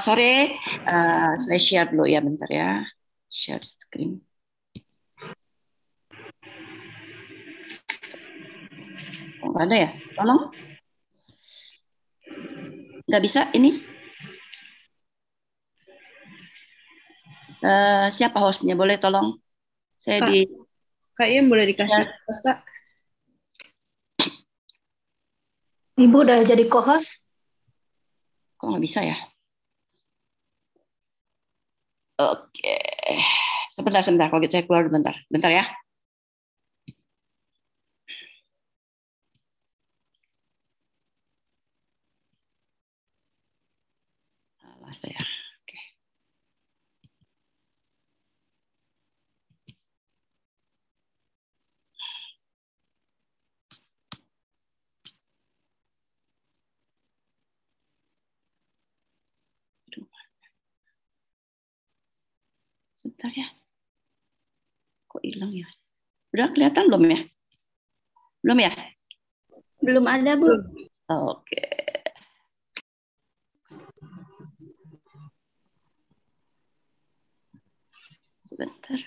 sore. Saya share dulu ya, bentar ya. Share screen. Nggak ada ya? Tolong. Nggak bisa ini? Siapa hostnya? Boleh tolong? Saya Kak, di... kayaknya boleh dikasih Ya. host, Kak. Ibu udah jadi co-host? Kok nggak bisa ya? Oke. Sebentar. Kalau gitu saya keluar bentar. Bentar ya. Salah saya. Oke. Sebentar ya. Kok hilang ya? Udah kelihatan belum ya? Belum ya? Belum ada, Bu. Oke. Sebentar.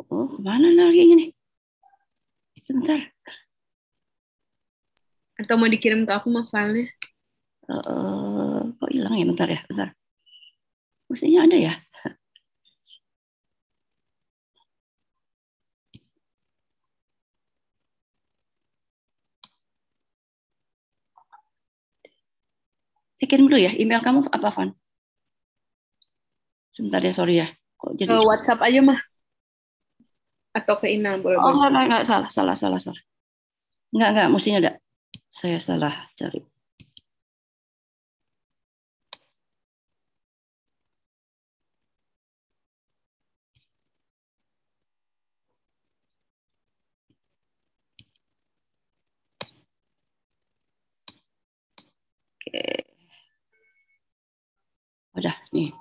Oh, kemana lagi ini? Sebentar. Atau mau dikirim ke aku mah filenya? Kok hilang ya? Bentar ya, bentar. Mestinya ada ya? Saya kirim dulu ya. Email kamu apa, Van? Sebentar ya, sorry ya. Kok jadi... WhatsApp aja mah. Atau ke email boleh. Oh, enggak. Salah. Enggak. Mestinya ada. Saya salah cari. Oke. Udah, nih.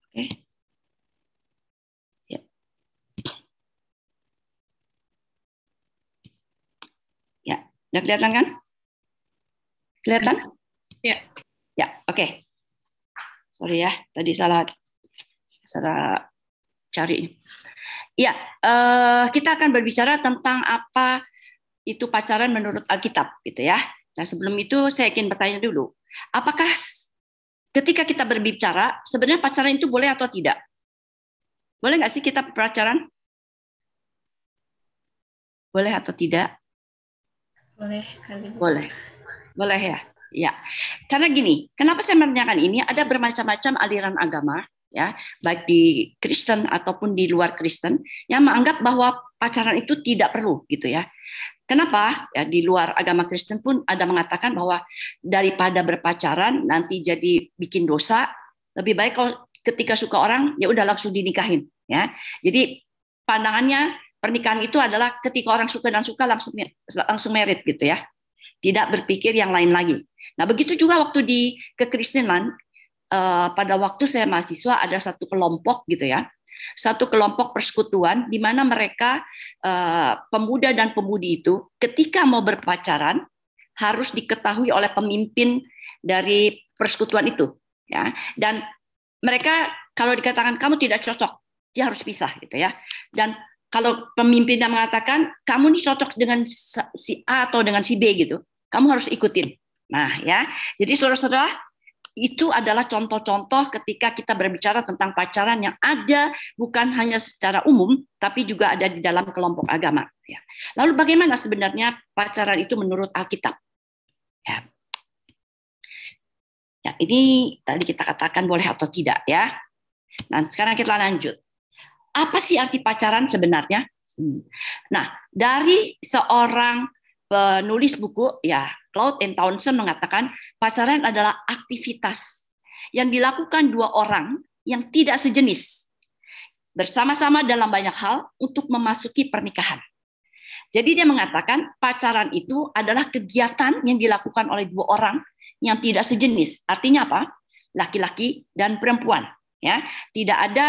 Oke. Ya. Ya, udah kelihatan kan? Kelihatan? Ya. Ya, oke. Sorry ya, tadi salah cari. Ya, kita akan berbicara tentang apa itu pacaran menurut Alkitab, gitu ya. Nah, sebelum itu saya ingin bertanya dulu, apakah ketika kita berbicara, sebenarnya pacaran itu boleh atau tidak? Boleh nggak sih kita pacaran? Boleh atau tidak? Boleh kali. Boleh ya. Ya, karena gini, kenapa saya menanyakan ini? Ada bermacam-macam aliran agama, ya, baik di Kristen ataupun di luar Kristen, yang menganggap bahwa pacaran itu tidak perlu, gitu ya. Kenapa? Ya, di luar agama Kristen pun ada mengatakan bahwa daripada berpacaran nanti jadi bikin dosa, lebih baik kalau ketika suka orang ya udah langsung dinikahin, ya. Jadi pandangannya pernikahan itu adalah ketika orang suka dan suka langsung married gitu ya. Tidak berpikir yang lain lagi. Nah, begitu juga waktu di kekristenan, pada waktu saya mahasiswa ada satu kelompok gitu ya, satu kelompok persekutuan di mana mereka pemuda dan pemudi itu ketika mau berpacaran harus diketahui oleh pemimpin dari persekutuan itu, ya. Dan mereka kalau dikatakan kamu tidak cocok, dia harus pisah gitu ya. Dan kalau pemimpinnya mengatakan kamu nih cocok dengan si A atau dengan si B gitu, kamu harus ikutin. Nah ya, jadi saudara-saudara, itu adalah contoh-contoh ketika kita berbicara tentang pacaran yang ada bukan hanya secara umum, tapi juga ada di dalam kelompok agama. Ya. Lalu bagaimana sebenarnya pacaran itu menurut Alkitab? Ya. Ya, ini tadi kita katakan boleh atau tidak ya. Nah, sekarang kita lanjut. Apa sih arti pacaran sebenarnya? Nah, dari seorang penulis buku, ya, Claude M. Townsend mengatakan pacaran adalah aktivitas yang dilakukan dua orang yang tidak sejenis bersama-sama dalam banyak hal untuk memasuki pernikahan. Jadi dia mengatakan pacaran itu adalah kegiatan yang dilakukan oleh dua orang yang tidak sejenis. Artinya apa? Laki-laki dan perempuan. Ya, tidak ada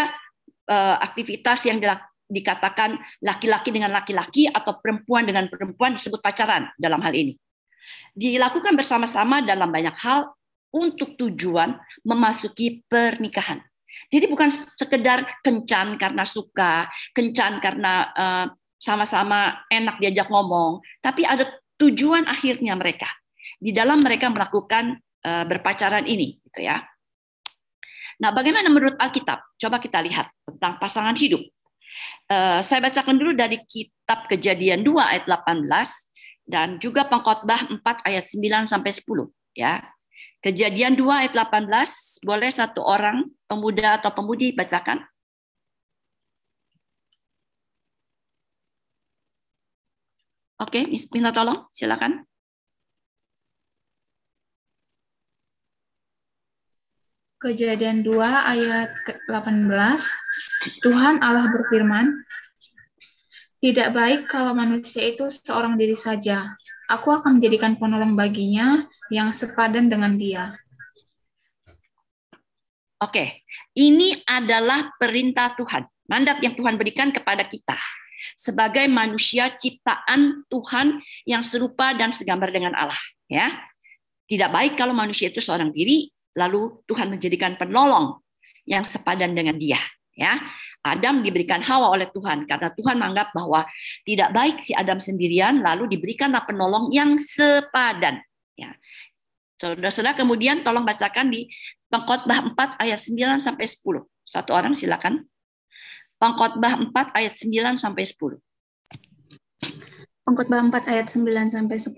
aktivitas yang dikatakan laki-laki dengan laki-laki atau perempuan dengan perempuan disebut pacaran dalam hal ini. Dilakukan bersama-sama dalam banyak hal untuk tujuan memasuki pernikahan. Jadi bukan sekedar kencan karena suka, kencan karena sama-sama enak diajak ngomong, tapi ada tujuan akhirnya mereka. Di dalam mereka melakukan berpacaran ini, gitu ya. Nah, bagaimana menurut Alkitab? Coba kita lihat tentang pasangan hidup. Saya bacakan dulu dari kitab Kejadian 2 ayat 18 dan juga Pengkhotbah 4 ayat 9 sampai 10, ya. Kejadian 2 ayat 18, boleh satu orang pemuda atau pemudi bacakan? Oke, minta tolong, silakan. Kejadian 2 ayat 18, Tuhan Allah berfirman, tidak baik kalau manusia itu seorang diri saja. Aku akan menjadikan penolong baginya yang sepadan dengan dia. Oke, ini adalah perintah Tuhan, mandat yang Tuhan berikan kepada kita sebagai manusia ciptaan Tuhan yang serupa dan segambar dengan Allah. Ya, tidak baik kalau manusia itu seorang diri, lalu Tuhan menjadikan penolong yang sepadan dengan dia. Ya, Adam diberikan Hawa oleh Tuhan karena Tuhan menganggap bahwa tidak baik si Adam sendirian, lalu diberikanlah penolong yang sepadan. Ya, saudara-saudara, kemudian tolong bacakan di Pengkhotbah 4 ayat 9 sampai 10. Satu orang silakan. Pengkhotbah 4 ayat 9 sampai 10. Pengkhotbah 4 ayat 9 sampai 10.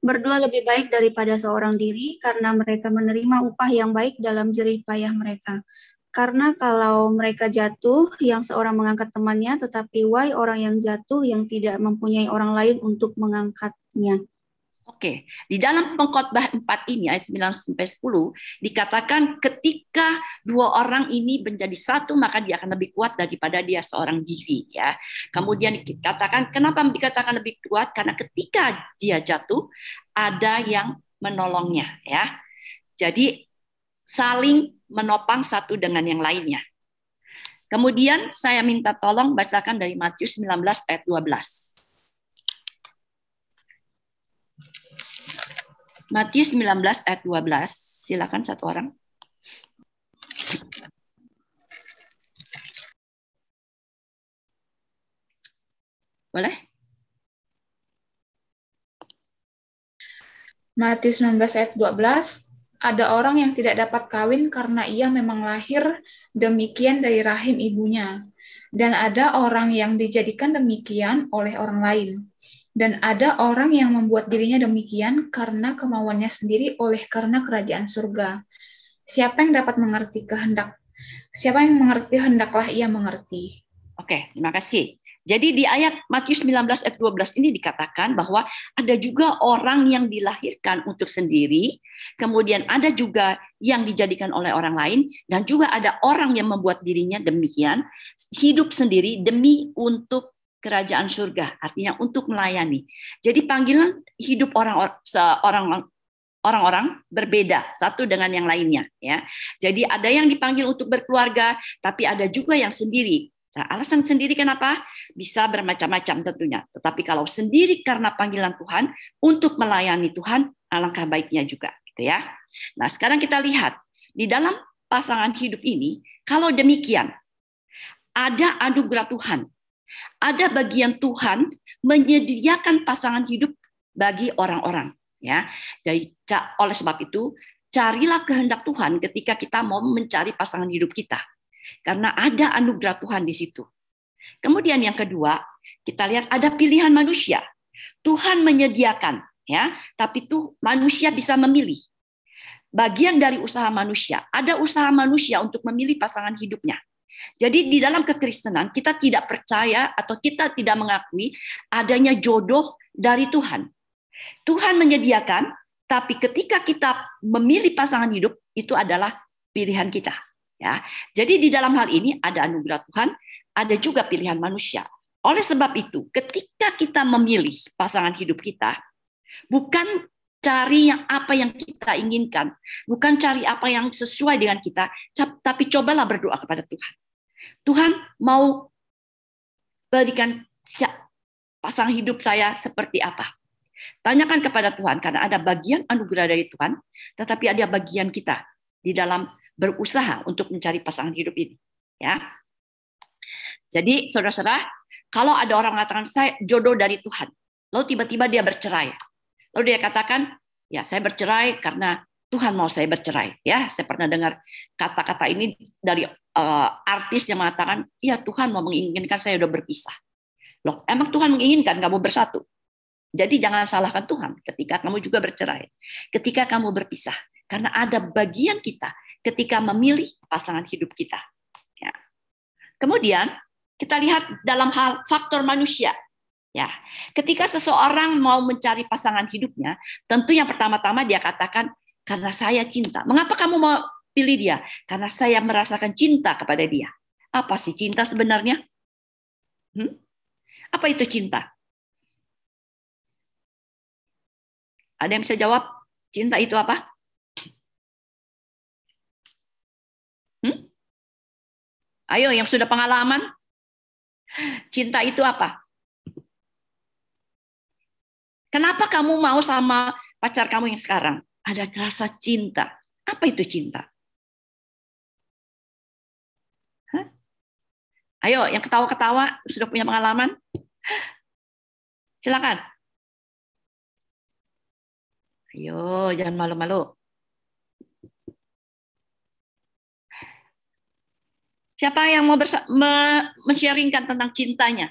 Berdua lebih baik daripada seorang diri karena mereka menerima upah yang baik dalam jerih payah mereka. Karena kalau mereka jatuh, yang seorang mengangkat temannya, tetapi wahai orang yang jatuh yang tidak mempunyai orang lain untuk mengangkatnya. Oke, di dalam Pengkhotbah 4 ini ayat 9 sampai 10 dikatakan ketika dua orang ini menjadi satu maka dia akan lebih kuat daripada dia seorang diri, ya. Kemudian dikatakan kenapa dikatakan lebih kuat? Karena ketika dia jatuh ada yang menolongnya, ya. Jadi saling menopang satu dengan yang lainnya. Kemudian saya minta tolong bacakan dari Matius 19 ayat 12. Matius 19 ayat 12, silakan satu orang. Boleh? Matius 19 ayat 12, ada orang yang tidak dapat kawin karena ia memang lahir demikian dari rahim ibunya. Dan ada orang yang dijadikan demikian oleh orang lain. Dan ada orang yang membuat dirinya demikian karena kemauannya sendiri oleh karena kerajaan surga. Siapa yang dapat mengerti kehendak? Siapa yang mengerti hendaklah ia mengerti. Oke, terima kasih. Jadi di ayat Matius 19 ayat 12 ini dikatakan bahwa ada juga orang yang dilahirkan untuk sendiri, kemudian ada juga yang dijadikan oleh orang lain, dan juga ada orang yang membuat dirinya demikian, hidup sendiri demi untuk kerajaan surga, artinya untuk melayani. Jadi panggilan hidup orang-orang berbeda satu dengan yang lainnya, ya. Jadi ada yang dipanggil untuk berkeluarga, tapi ada juga yang sendiri. Nah, alasan sendiri kenapa? Bisa bermacam-macam tentunya. Tetapi kalau sendiri karena panggilan Tuhan untuk melayani Tuhan, alangkah baiknya juga, gitu ya. Nah, sekarang kita lihat di dalam pasangan hidup ini, kalau demikian ada anugerah Tuhan. Ada bagian Tuhan menyediakan pasangan hidup bagi orang-orang, ya. Oleh sebab itu, carilah kehendak Tuhan ketika kita mau mencari pasangan hidup kita. Karena ada anugerah Tuhan di situ. Kemudian yang kedua, kita lihat ada pilihan manusia. Tuhan menyediakan, ya, tapi tuh manusia bisa memilih. Bagian dari usaha manusia, ada usaha manusia untuk memilih pasangan hidupnya. Jadi di dalam kekristenan kita tidak percaya atau kita tidak mengakui adanya jodoh dari Tuhan. Tuhan menyediakan, tapi ketika kita memilih pasangan hidup itu adalah pilihan kita. Ya, jadi di dalam hal ini ada anugerah Tuhan, ada juga pilihan manusia. Oleh sebab itu, ketika kita memilih pasangan hidup kita, bukan cari apa yang kita inginkan, bukan cari apa yang sesuai dengan kita, tapi cobalah berdoa kepada Tuhan. Tuhan mau berikan pasangan hidup saya seperti apa? Tanyakan kepada Tuhan, karena ada bagian anugerah dari Tuhan, tetapi ada bagian kita di dalam berusaha untuk mencari pasangan hidup ini. Ya. Jadi, saudara-saudara, kalau ada orang mengatakan saya jodoh dari Tuhan, lalu tiba-tiba dia bercerai, lalu dia katakan, ya saya bercerai karena Tuhan mau saya bercerai. Ya, saya pernah dengar kata-kata ini dari artis yang mengatakan, ya Tuhan mau menginginkan saya udah berpisah. Loh, emang Tuhan menginginkan kamu bersatu? Jadi jangan salahkan Tuhan ketika kamu juga bercerai, ketika kamu berpisah, karena ada bagian kita ketika memilih pasangan hidup kita. Ya. Kemudian kita lihat dalam hal faktor manusia. Ya, ketika seseorang mau mencari pasangan hidupnya, tentu yang pertama-tama dia katakan, karena saya cinta. Mengapa kamu mau pilih dia? Karena saya merasakan cinta kepada dia. Apa sih cinta sebenarnya? Apa itu cinta? Ada yang bisa jawab? Cinta itu apa? Ayo, yang sudah pengalaman. Cinta itu apa? Kenapa kamu mau sama pacar kamu yang sekarang? Ada rasa cinta. Apa itu cinta? Ayo, yang ketawa-ketawa sudah punya pengalaman? Silakan. Ayo, jangan malu-malu. Siapa yang mau men-sharingkan tentang cintanya?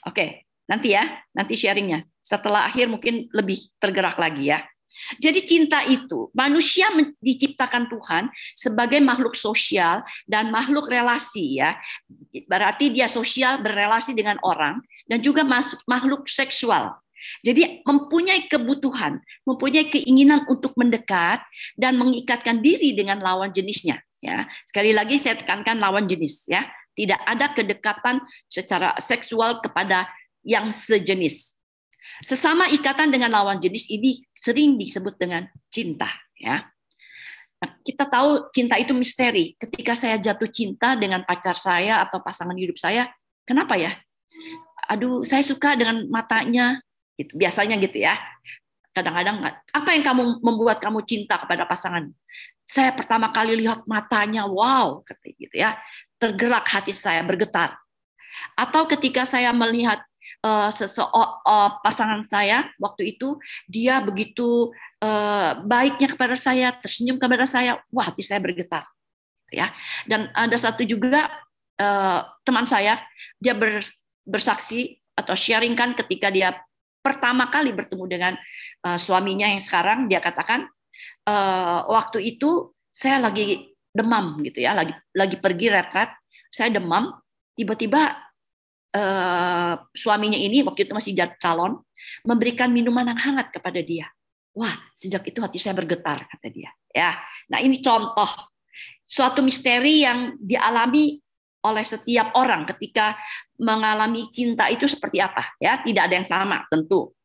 Oke, nanti ya, nanti sharingnya. Setelah akhir mungkin lebih tergerak lagi ya. Jadi cinta itu, manusia diciptakan Tuhan sebagai makhluk sosial dan makhluk relasi ya. Berarti dia sosial, berrelasi dengan orang, dan juga makhluk seksual. Jadi mempunyai kebutuhan, mempunyai keinginan untuk mendekat dan mengikatkan diri dengan lawan jenisnya. Ya, sekali lagi saya tekankan lawan jenis. Ya, tidak ada kedekatan secara seksual kepada yang sejenis. Sesama ikatan dengan lawan jenis ini sering disebut dengan cinta. Ya, nah, kita tahu cinta itu misteri. Ketika saya jatuh cinta dengan pacar saya atau pasangan hidup saya, kenapa ya? Aduh, saya suka dengan matanya. Gitu. Biasanya gitu ya. Kadang-kadang, apa yang membuat kamu cinta kepada pasangan? Saya pertama kali lihat matanya, wow, gitu ya. Tergerak hati saya, bergetar. Atau ketika saya melihat pasangan saya waktu itu, dia begitu baiknya kepada saya, tersenyum kepada saya, wah, hati saya bergetar. Ya. Dan ada satu juga teman saya, dia bersaksi atau sharingkan ketika dia pertama kali bertemu dengan suaminya yang sekarang, dia katakan waktu itu saya lagi demam gitu ya, lagi pergi retret, saya demam, tiba-tiba suaminya ini waktu itu masih calon memberikan minuman yang hangat kepada dia. Wah, sejak itu hati saya bergetar, kata dia. Ya, nah ini contoh suatu misteri yang dialami oleh setiap orang ketika mengalami cinta itu seperti apa? Ya, tidak ada yang sama tentu.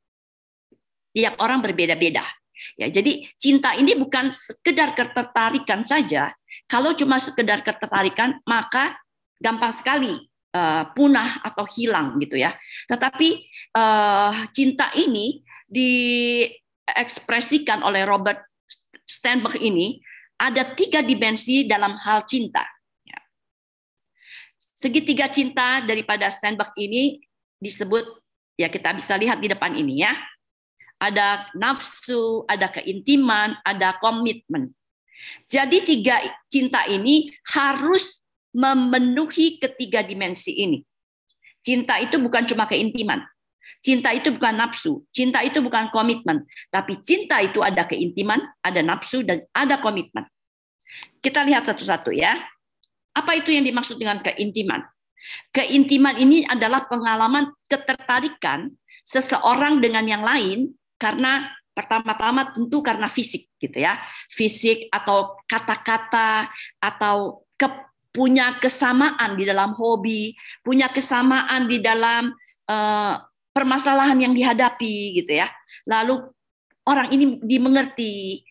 Tiap orang berbeda-beda. Ya, jadi cinta ini bukan sekedar ketertarikan saja. Kalau cuma sekedar ketertarikan, maka gampang sekali punah atau hilang gitu ya. Tetapi cinta ini diekspresikan oleh Robert Sternberg ini ada 3 dimensi dalam hal cinta. Segitiga cinta daripada Sternberg ini disebut, ya kita bisa lihat di depan ini ya. Ada nafsu, ada keintiman, ada komitmen. Jadi 3 cinta ini harus memenuhi ketiga dimensi ini. Cinta itu bukan cuma keintiman. Cinta itu bukan nafsu. Cinta itu bukan komitmen. Tapi cinta itu ada keintiman, ada nafsu, dan ada komitmen. Kita lihat satu-satu ya. Apa itu yang dimaksud dengan keintiman? Keintiman ini adalah pengalaman ketertarikan seseorang dengan yang lain karena Pertama-tama tentu karena fisik gitu ya. Fisik atau kata-kata atau punya kesamaan di dalam hobi, punya kesamaan di dalam permasalahan yang dihadapi gitu ya. Lalu orang ini dimengerti,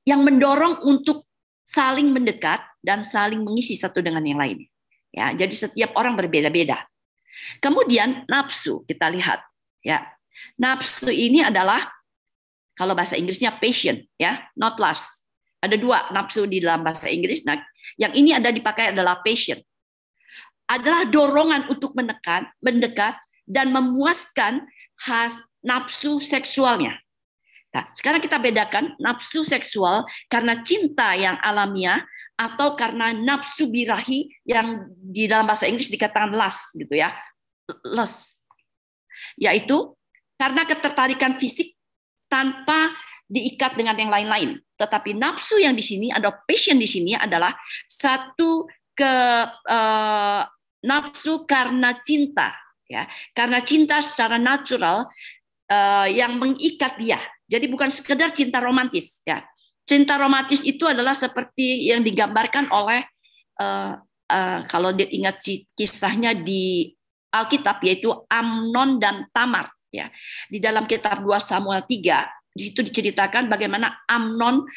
yang mendorong untuk saling mendekat dan saling mengisi satu dengan yang lain. Ya, jadi setiap orang berbeda-beda. Kemudian nafsu kita lihat ya. Nafsu ini adalah kalau bahasa Inggrisnya passion ya, not lust. Ada dua nafsu di dalam bahasa Inggris. Nah, yang ini ada dipakai adalah passion. Adalah dorongan untuk mendekat dan memuaskan nafsu seksualnya. Nah, sekarang kita bedakan nafsu seksual karena cinta yang alamiah atau karena nafsu birahi yang di dalam bahasa Inggris dikatakan lust gitu ya. Lust. Yaitu karena ketertarikan fisik tanpa diikat dengan yang lain-lain. Tetapi nafsu yang di sini atau passion di sini adalah satu nafsu karena cinta ya. Karena cinta secara natural yang mengikat dia. Jadi bukan sekedar cinta romantis ya. Cinta romantis itu adalah seperti yang digambarkan oleh kalau diingat kisahnya di Alkitab yaitu Amnon dan Tamar ya. Di dalam kitab 2 Samuel 3 di situ diceritakan bagaimana Amnon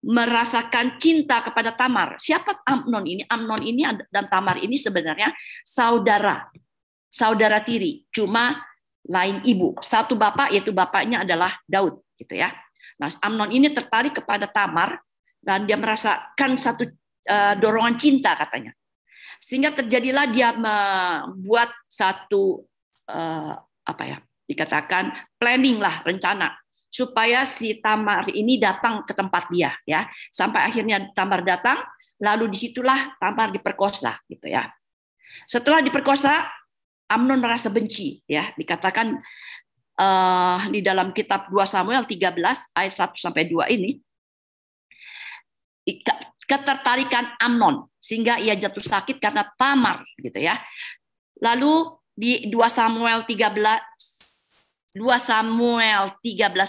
merasakan cinta kepada Tamar. Siapa Amnon ini? Amnon ini dan Tamar ini sebenarnya saudara tiri, cuma lain ibu. Satu bapak yaitu bapaknya adalah Daud gitu ya. Nah, Amnon ini tertarik kepada Tamar dan dia merasakan satu dorongan cinta katanya. Sehingga terjadilah dia membuat satu dikatakan planning lah, rencana supaya si Tamar ini datang ke tempat dia ya. Sampai akhirnya Tamar datang, lalu disitulah Tamar diperkosa gitu ya. Setelah diperkosa, Amnon merasa benci ya. Dikatakan di dalam kitab 2 Samuel 13 ayat 1 sampai 2 ini ketertarikan Amnon sehingga ia jatuh sakit karena Tamar gitu ya. Lalu di 2 Samuel 13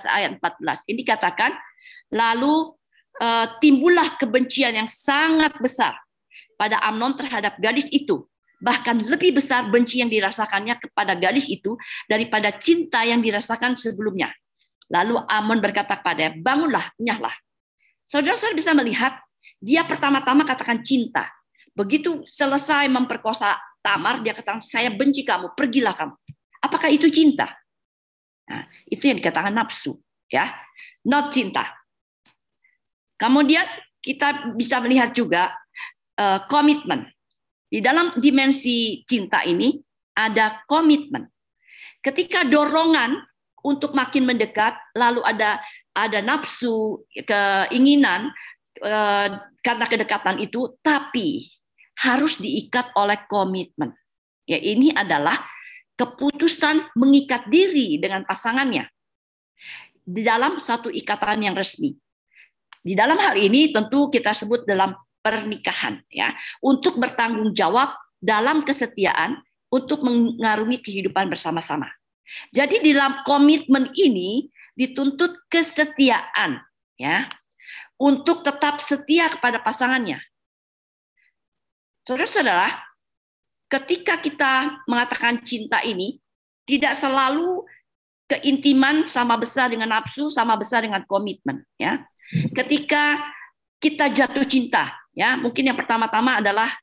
ayat 14 ini katakan lalu timbullah kebencian yang sangat besar pada Amnon terhadap gadis itu. Bahkan lebih besar benci yang dirasakannya kepada gadis itu daripada cinta yang dirasakan sebelumnya. Lalu Amnon berkata kepadanya, bangunlah, enyahlah. Saudara-saudara bisa melihat, dia pertama-tama katakan cinta. Begitu selesai memperkosa Tamar, dia katakan, saya benci kamu, pergilah kamu. Apakah itu cinta? Nah, itu yang dikatakan nafsu, ya, not cinta. Kemudian kita bisa melihat juga komitmen. Di dalam dimensi cinta ini ada komitmen. Ketika dorongan untuk makin mendekat, lalu ada nafsu, keinginan karena kedekatan itu, tapi harus diikat oleh komitmen. Ya, ini adalah keputusan mengikat diri dengan pasangannya di dalam satu ikatan yang resmi. Di dalam hal ini tentu kita sebut dalam pernikahan ya, untuk bertanggung jawab dalam kesetiaan untuk mengarungi kehidupan bersama-sama. Jadi di dalam komitmen ini dituntut kesetiaan ya, untuk tetap setia kepada pasangannya. Saudara-saudara, ketika kita mengatakan cinta ini tidak selalu keintiman sama besar dengan nafsu, sama besar dengan komitmen ya. Ketika kita jatuh cinta ya, mungkin yang pertama-tama adalah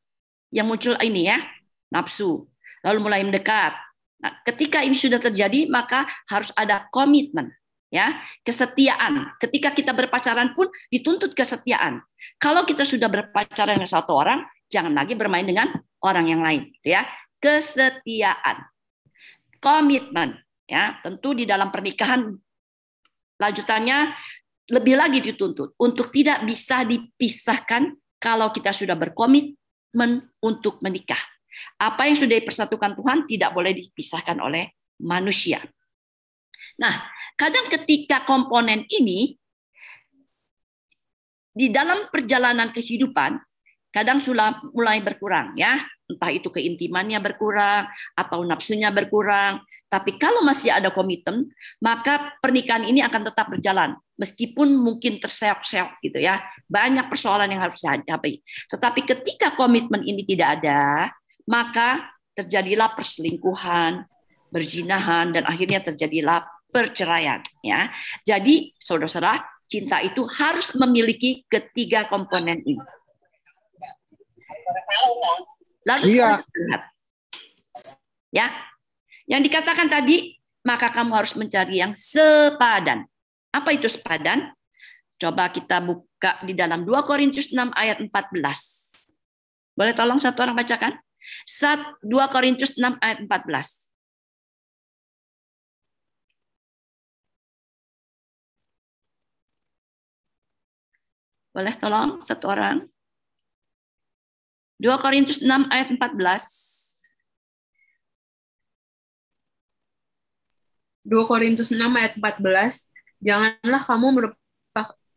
yang muncul ini ya, nafsu, lalu mulai mendekat. Nah, ketika ini sudah terjadi, maka harus ada komitmen, ya, kesetiaan. Ketika kita berpacaran pun dituntut kesetiaan. Kalau kita sudah berpacaran dengan satu orang, jangan lagi bermain dengan orang yang lain, ya. Kesetiaan, komitmen, ya. Tentu di dalam pernikahan lanjutannya lebih lagi dituntut untuk tidak bisa dipisahkan. Kalau kita sudah berkomitmen untuk menikah, apa yang sudah dipersatukan Tuhan tidak boleh dipisahkan oleh manusia. Nah, kadang ketika komponen ini di dalam perjalanan kehidupan kadang sudah mulai berkurang ya. entah itu keintimannya berkurang atau nafsunya berkurang. Tapi kalau masih ada komitmen, maka pernikahan ini akan tetap berjalan meskipun mungkin terseok-seok gitu ya. Banyak persoalan yang harus dihadapi. Tetapi ketika komitmen ini tidak ada, maka terjadilah perselingkuhan, berzinahan, dan akhirnya terjadilah perceraian ya. Jadi saudara-saudara, cinta itu harus memiliki ketiga komponen ini. Lalu lihat, ya, yang dikatakan tadi, maka kamu harus mencari yang sepadan. Apa itu sepadan? Coba kita buka di dalam 2 Korintus 6 ayat 14. Boleh tolong satu orang bacakan? 2 Korintus 6 ayat 14. Boleh tolong satu orang? 2 Korintus 6 ayat 14. 2 Korintus 6 ayat 14. Janganlah kamu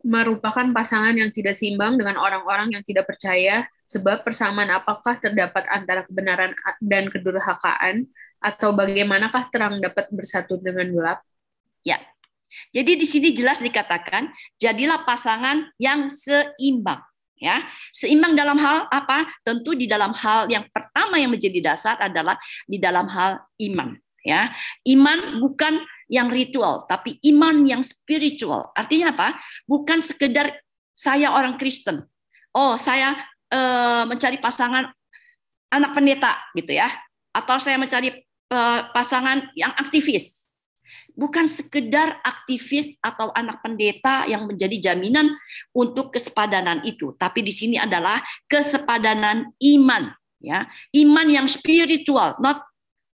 merupakan pasangan yang tidak seimbang dengan orang-orang yang tidak percaya, sebab persamaan apakah terdapat antara kebenaran dan kedurhakaan, atau bagaimanakah terang dapat bersatu dengan gelap? Ya. Jadi di sini jelas dikatakan, jadilah pasangan yang seimbang. Ya, seimbang dalam hal apa? Tentu di dalam hal yang pertama yang menjadi dasar adalah di dalam hal iman. Ya, iman bukan yang ritual, tapi iman yang spiritual. Artinya apa? Bukan sekedar saya orang Kristen. Oh, saya mencari pasangan anak pendeta gitu ya, atau saya mencari pasangan yang aktivis. Bukan sekedar aktivis atau anak pendeta yang menjadi jaminan untuk kesepadanan itu, tapi di sini adalah kesepadanan iman, ya, iman yang spiritual, not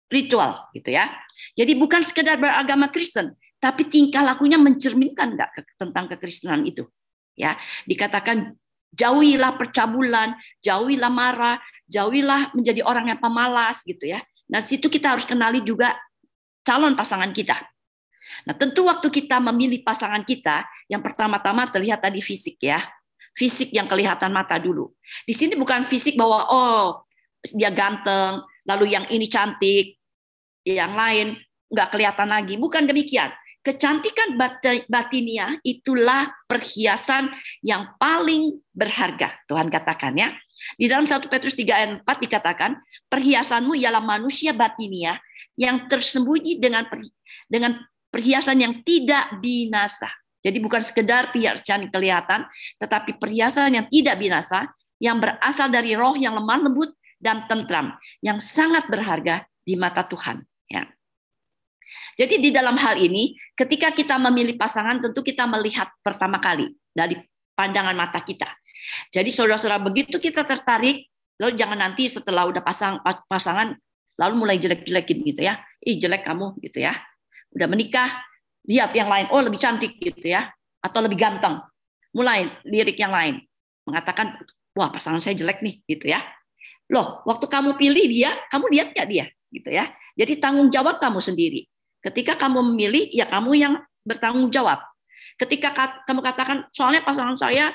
ritual, gitu ya. Jadi bukan sekedar beragama Kristen, tapi tingkah lakunya mencerminkan nggak tentang kekristenan itu, ya. Dikatakan jauhilah percabulan, jauhilah marah, jauhilah menjadi orang yang pemalas, gitu ya. Nah, situ kita harus kenali juga calon pasangan kita. Nah, tentu waktu kita memilih pasangan kita, yang pertama-tama terlihat tadi fisik ya. Fisik yang kelihatan mata dulu. Di sini bukan fisik bahwa oh, dia ganteng, lalu yang ini cantik, yang lain nggak kelihatan lagi. Bukan demikian. Kecantikan batinia itulah perhiasan yang paling berharga, Tuhan katakan ya. Di dalam 1 Petrus 3 ayat 4 dikatakan, perhiasanmu ialah manusia batinia yang tersembunyi dengan perhiasan yang tidak binasa. Jadi bukan sekedar perhiasan kelihatan, tetapi perhiasan yang tidak binasa, yang berasal dari roh yang lemah lembut dan tentram, yang sangat berharga di mata Tuhan. Ya. Jadi di dalam hal ini, ketika kita memilih pasangan, tentu kita melihat pertama kali dari pandangan mata kita. Jadi saudara-saudara, begitu kita tertarik, lalu jangan nanti setelah udah pasangan, lalu mulai jelek-jelekin gitu ya. Ih, jelek kamu gitu ya. Udah menikah, lihat yang lain, oh lebih cantik gitu ya, atau lebih ganteng. Mulai lirik yang lain, mengatakan, wah pasangan saya jelek nih gitu ya. Loh, waktu kamu pilih dia, kamu lihat nggak dia gitu ya. Jadi tanggung jawab kamu sendiri. Ketika kamu memilih, ya kamu yang bertanggung jawab. Ketika kamu katakan, soalnya pasangan saya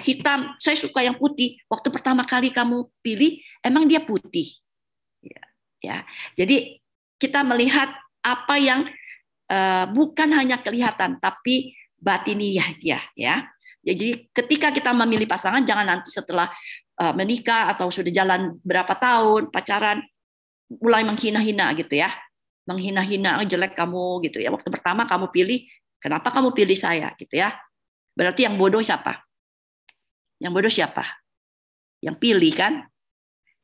hitam, saya suka yang putih. Waktu pertama kali kamu pilih, emang dia putih. Ya. Jadi kita melihat apa yang bukan hanya kelihatan, tapi batiniah dia. Ya. Jadi ketika kita memilih pasangan, jangan nanti setelah menikah atau sudah jalan berapa tahun pacaran, mulai menghina-hina gitu ya, menghina-hina, jelek kamu gitu ya. Waktu pertama kamu pilih, kenapa kamu pilih saya gitu ya? Berarti yang bodoh siapa? Yang bodoh siapa? Yang pilih kan?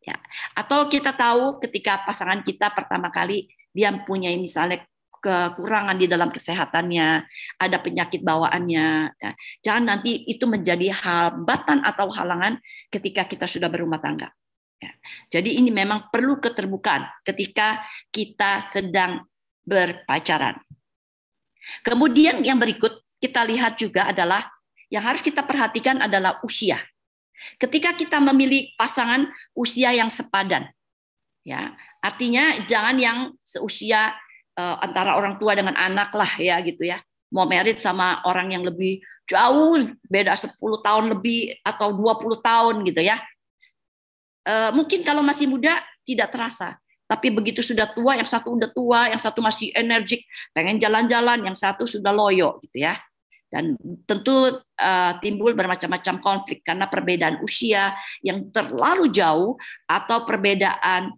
Ya. Atau kita tahu ketika pasangan kita pertama kali dia mempunyai misalnya kekurangan di dalam kesehatannya, ada penyakit bawaannya. Ya. Jangan nanti itu menjadi hambatan atau halangan ketika kita sudah berumah tangga. Ya. Jadi ini memang perlu keterbukaan ketika kita sedang berpacaran. Kemudian yang berikut kita lihat juga adalah yang harus kita perhatikan adalah usia. Ketika kita memilih pasangan usia yang sepadan, ya artinya jangan yang seusia antara orang tua dengan anak lah ya gitu ya. Mau married sama orang yang lebih jauh, beda 10 tahun lebih atau 20 tahun gitu ya. Mungkin kalau masih muda tidak terasa, tapi begitu sudah tua, yang satu udah tua, yang satu masih energik, pengen jalan-jalan, yang satu sudah loyo gitu ya. Dan tentu timbul bermacam-macam konflik karena perbedaan usia yang terlalu jauh atau perbedaan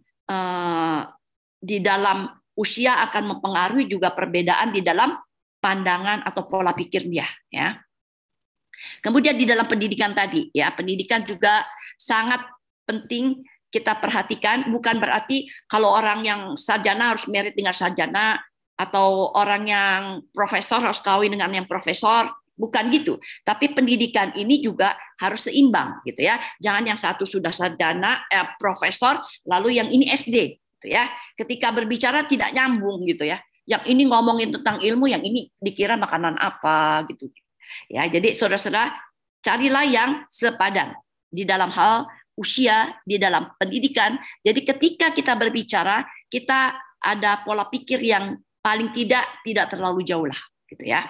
di dalam usia akan mempengaruhi juga perbedaan di dalam pandangan atau pola pikir dia ya. Kemudian di dalam pendidikan tadi ya, pendidikan juga sangat penting kita perhatikan, bukan berarti kalau orang yang sarjana harus merit dengan sarjana atau orang yang profesor harus kawin dengan yang profesor, bukan gitu. Tapi pendidikan ini juga harus seimbang gitu ya. Jangan yang satu sudah sarjana profesor lalu yang ini SD gitu ya. Ketika berbicara tidak nyambung gitu ya. Yang ini ngomongin tentang ilmu, yang ini dikira makanan apa gitu. Ya, jadi saudara-saudara carilah yang sepadan di dalam hal usia, di dalam pendidikan. Jadi ketika kita berbicara, kita ada pola pikir yang paling tidak terlalu jauh lah gitu ya.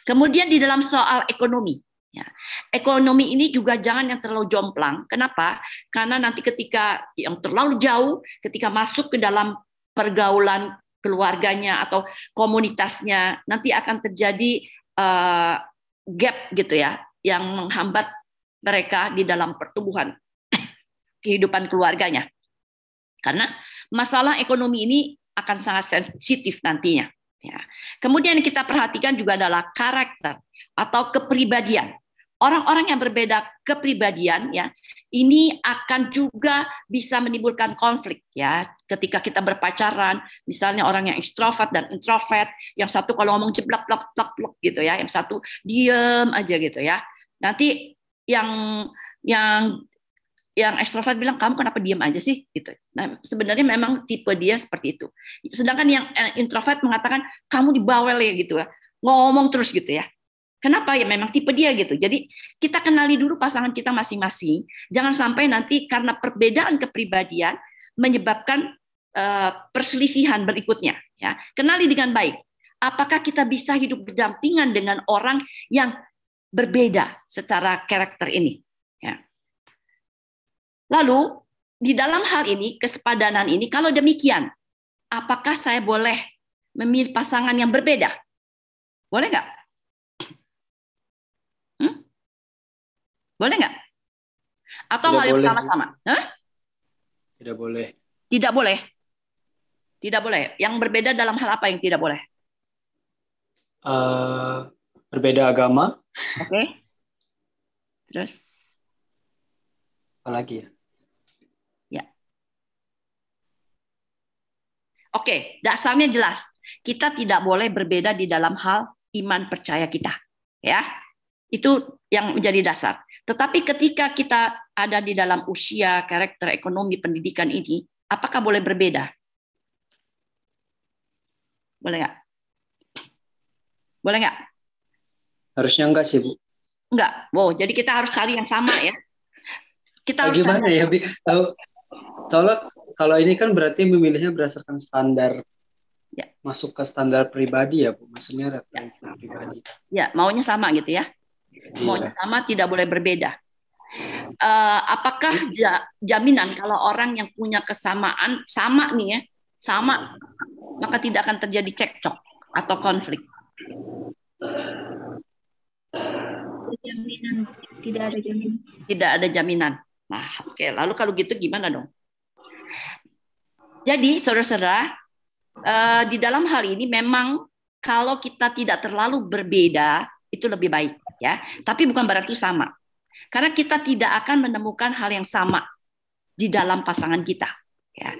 Kemudian di dalam soal ekonomi. Ya. Ekonomi ini juga jangan yang terlalu jomplang. Kenapa? Karena nanti ketika yang terlalu jauh, ketika masuk ke dalam pergaulan keluarganya atau komunitasnya, nanti akan terjadi gap gitu ya, yang menghambat mereka di dalam pertumbuhan kehidupan keluarganya. Karena masalah ekonomi ini akan sangat sensitif nantinya. Ya. Kemudian yang kita perhatikan juga adalah karakter atau kepribadian. Orang-orang yang berbeda kepribadian ya, ini akan juga bisa menimbulkan konflik ya. Ketika kita berpacaran, misalnya orang yang ekstrovert dan introvert, yang satu kalau ngomong jeblak plak plak plak gitu ya, yang satu diem aja gitu ya. Nanti yang ekstrovert bilang, kamu kenapa diam aja sih? Gitu. Nah, sebenarnya memang tipe dia seperti itu. Sedangkan yang introvert mengatakan, kamu dibawel ya gitu ya, ngomong terus gitu ya. Kenapa? Ya memang tipe dia gitu. Jadi kita kenali dulu pasangan kita masing-masing. Jangan sampai nanti karena perbedaan kepribadian menyebabkan perselisihan berikutnya. Ya. Kenali dengan baik. Apakah kita bisa hidup berdampingan dengan orang yang berbeda secara karakter ini? Ya. Lalu, di dalam hal ini, kesepadanan ini, kalau demikian, apakah saya boleh memilih pasangan yang berbeda? Boleh nggak? Boleh nggak? Atau hal yang sama-sama? Tidak boleh. Tidak boleh? Tidak boleh. Yang berbeda dalam hal apa yang tidak boleh? Berbeda agama. Oke. Terus? Apa lagi ya? Oke, dasarnya jelas. Kita tidak boleh berbeda di dalam hal iman percaya kita. Ya, itu yang menjadi dasar. Tetapi ketika kita ada di dalam usia, karakter, ekonomi, pendidikan ini, apakah boleh berbeda? Boleh nggak? Boleh nggak? Harusnya enggak sih, Bu. Enggak. Wow, jadi kita harus cari yang sama ya. Kita harus gimana ya, Bi? Soalnya kalau ini kan berarti memilihnya berdasarkan standar, ya. Masuk ke standar pribadi ya, Bu. Maksudnya referensi pribadi. Ya, maunya sama gitu ya. Maunya sama, tidak boleh berbeda. Apakah jaminan kalau orang yang punya kesamaan sama nih ya, sama, maka tidak akan terjadi cekcok atau konflik? Tidak ada jaminan. Tidak ada jaminan. Nah, oke. Lalu kalau gitu gimana dong? Jadi, saudara-saudara, di dalam hal ini memang kalau kita tidak terlalu berbeda itu lebih baik, ya. Tapi bukan berarti sama, karena kita tidak akan menemukan hal yang sama di dalam pasangan kita. Ya.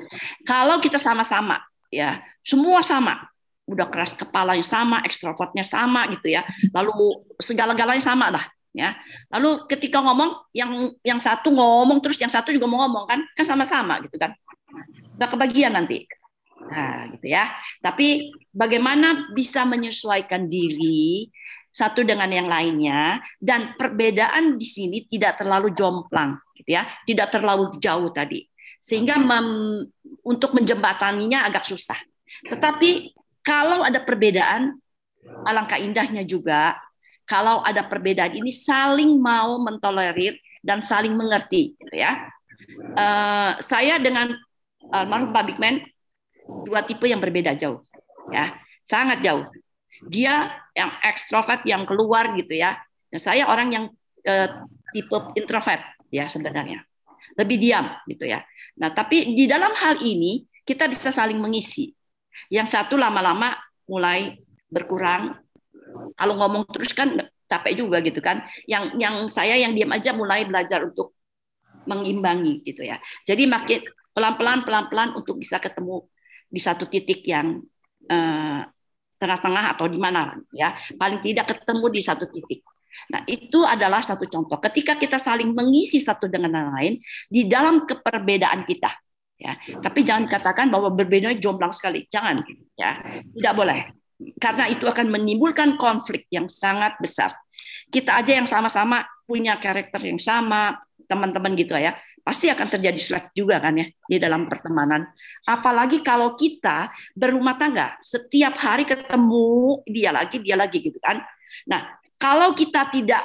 Kalau kita sama-sama, ya semua sama, udah keras kepalanya sama, ekstrovertnya sama, gitu ya. Lalu segala-galanya sama lah. Ya, lalu ketika ngomong yang satu ngomong terus yang satu juga mau ngomong kan sama-sama gitu kan, nggak kebagian nanti. Nah gitu ya. Tapi bagaimana bisa menyesuaikan diri satu dengan yang lainnya, dan perbedaan di sini tidak terlalu jomplang, gitu ya, tidak terlalu jauh tadi, sehingga untuk menjembataninya agak susah. Tetapi kalau ada perbedaan, alangkah indahnya juga kalau ada perbedaan ini saling mau mentolerir dan saling mengerti, gitu ya. Saya dengan almarhum Pak Bigman dua tipe yang berbeda jauh, ya, sangat jauh. Dia yang ekstrovert yang keluar gitu ya, dan saya orang yang tipe introvert ya sebenarnya, lebih diam gitu ya. Nah tapi di dalam hal ini kita bisa saling mengisi. Yang satu lama-lama mulai berkurang. Kalau ngomong terus kan capek juga gitu kan. Yang saya yang diam aja mulai belajar untuk mengimbangi gitu ya. Jadi makin pelan-pelan untuk bisa ketemu di satu titik yang tengah-tengah atau di mana ya. Paling tidak ketemu di satu titik. Nah, itu adalah satu contoh. Ketika kita saling mengisi satu dengan yang lain di dalam keperbedaan kita. Ya, tapi jangan katakan bahwa berbeda jomplang sekali, jangan, ya, tidak boleh, karena itu akan menimbulkan konflik yang sangat besar. Kita aja yang sama-sama punya karakter yang sama, teman-teman gitu ya, pasti akan terjadi slack juga kan ya di dalam pertemanan. Apalagi kalau kita berumah tangga, setiap hari ketemu dia lagi gitu kan. Nah, kalau kita tidak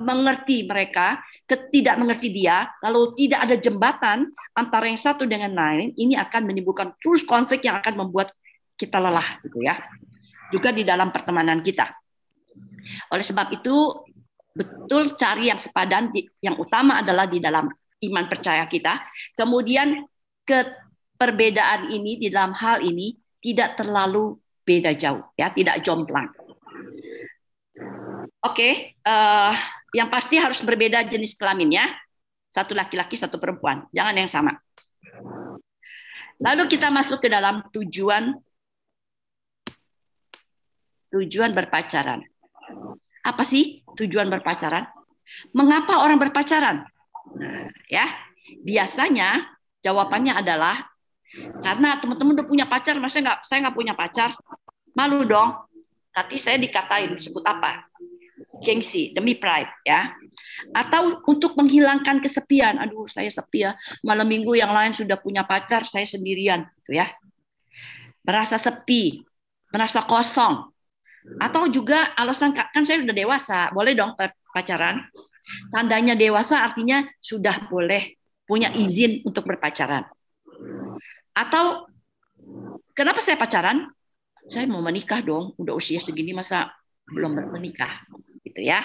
mengerti mereka, tidak mengerti dia, lalu tidak ada jembatan antara yang satu dengan lain, ini akan menimbulkan terus konflik yang akan membuat kita lelah, gitu ya. Juga di dalam pertemanan kita. Oleh sebab itu, betul cari yang sepadan, yang utama adalah di dalam iman percaya kita. Kemudian perbedaan ini di dalam hal ini tidak terlalu beda jauh, ya, tidak jomplang. Oke, yang pasti harus berbeda jenis kelamin ya. Satu laki-laki, satu perempuan. Jangan yang sama. Lalu kita masuk ke dalam tujuan berpacaran. Apa sih tujuan berpacaran? Mengapa orang berpacaran? Nah, ya, biasanya jawabannya adalah karena teman-teman udah punya pacar, maksudnya saya nggak punya pacar, malu dong. Nanti saya dikatain disebut apa? Gengsi, demi pride ya. Atau untuk menghilangkan kesepian. Aduh, saya sepi ya. Malam minggu yang lain sudah punya pacar, saya sendirian gitu ya. Merasa sepi, merasa kosong. Atau juga alasan kan saya sudah dewasa, boleh dong pacaran. Tandanya dewasa artinya sudah boleh punya izin untuk berpacaran. Atau kenapa saya pacaran? Saya mau menikah dong, udah usia segini masa belum menikah. Gitu ya.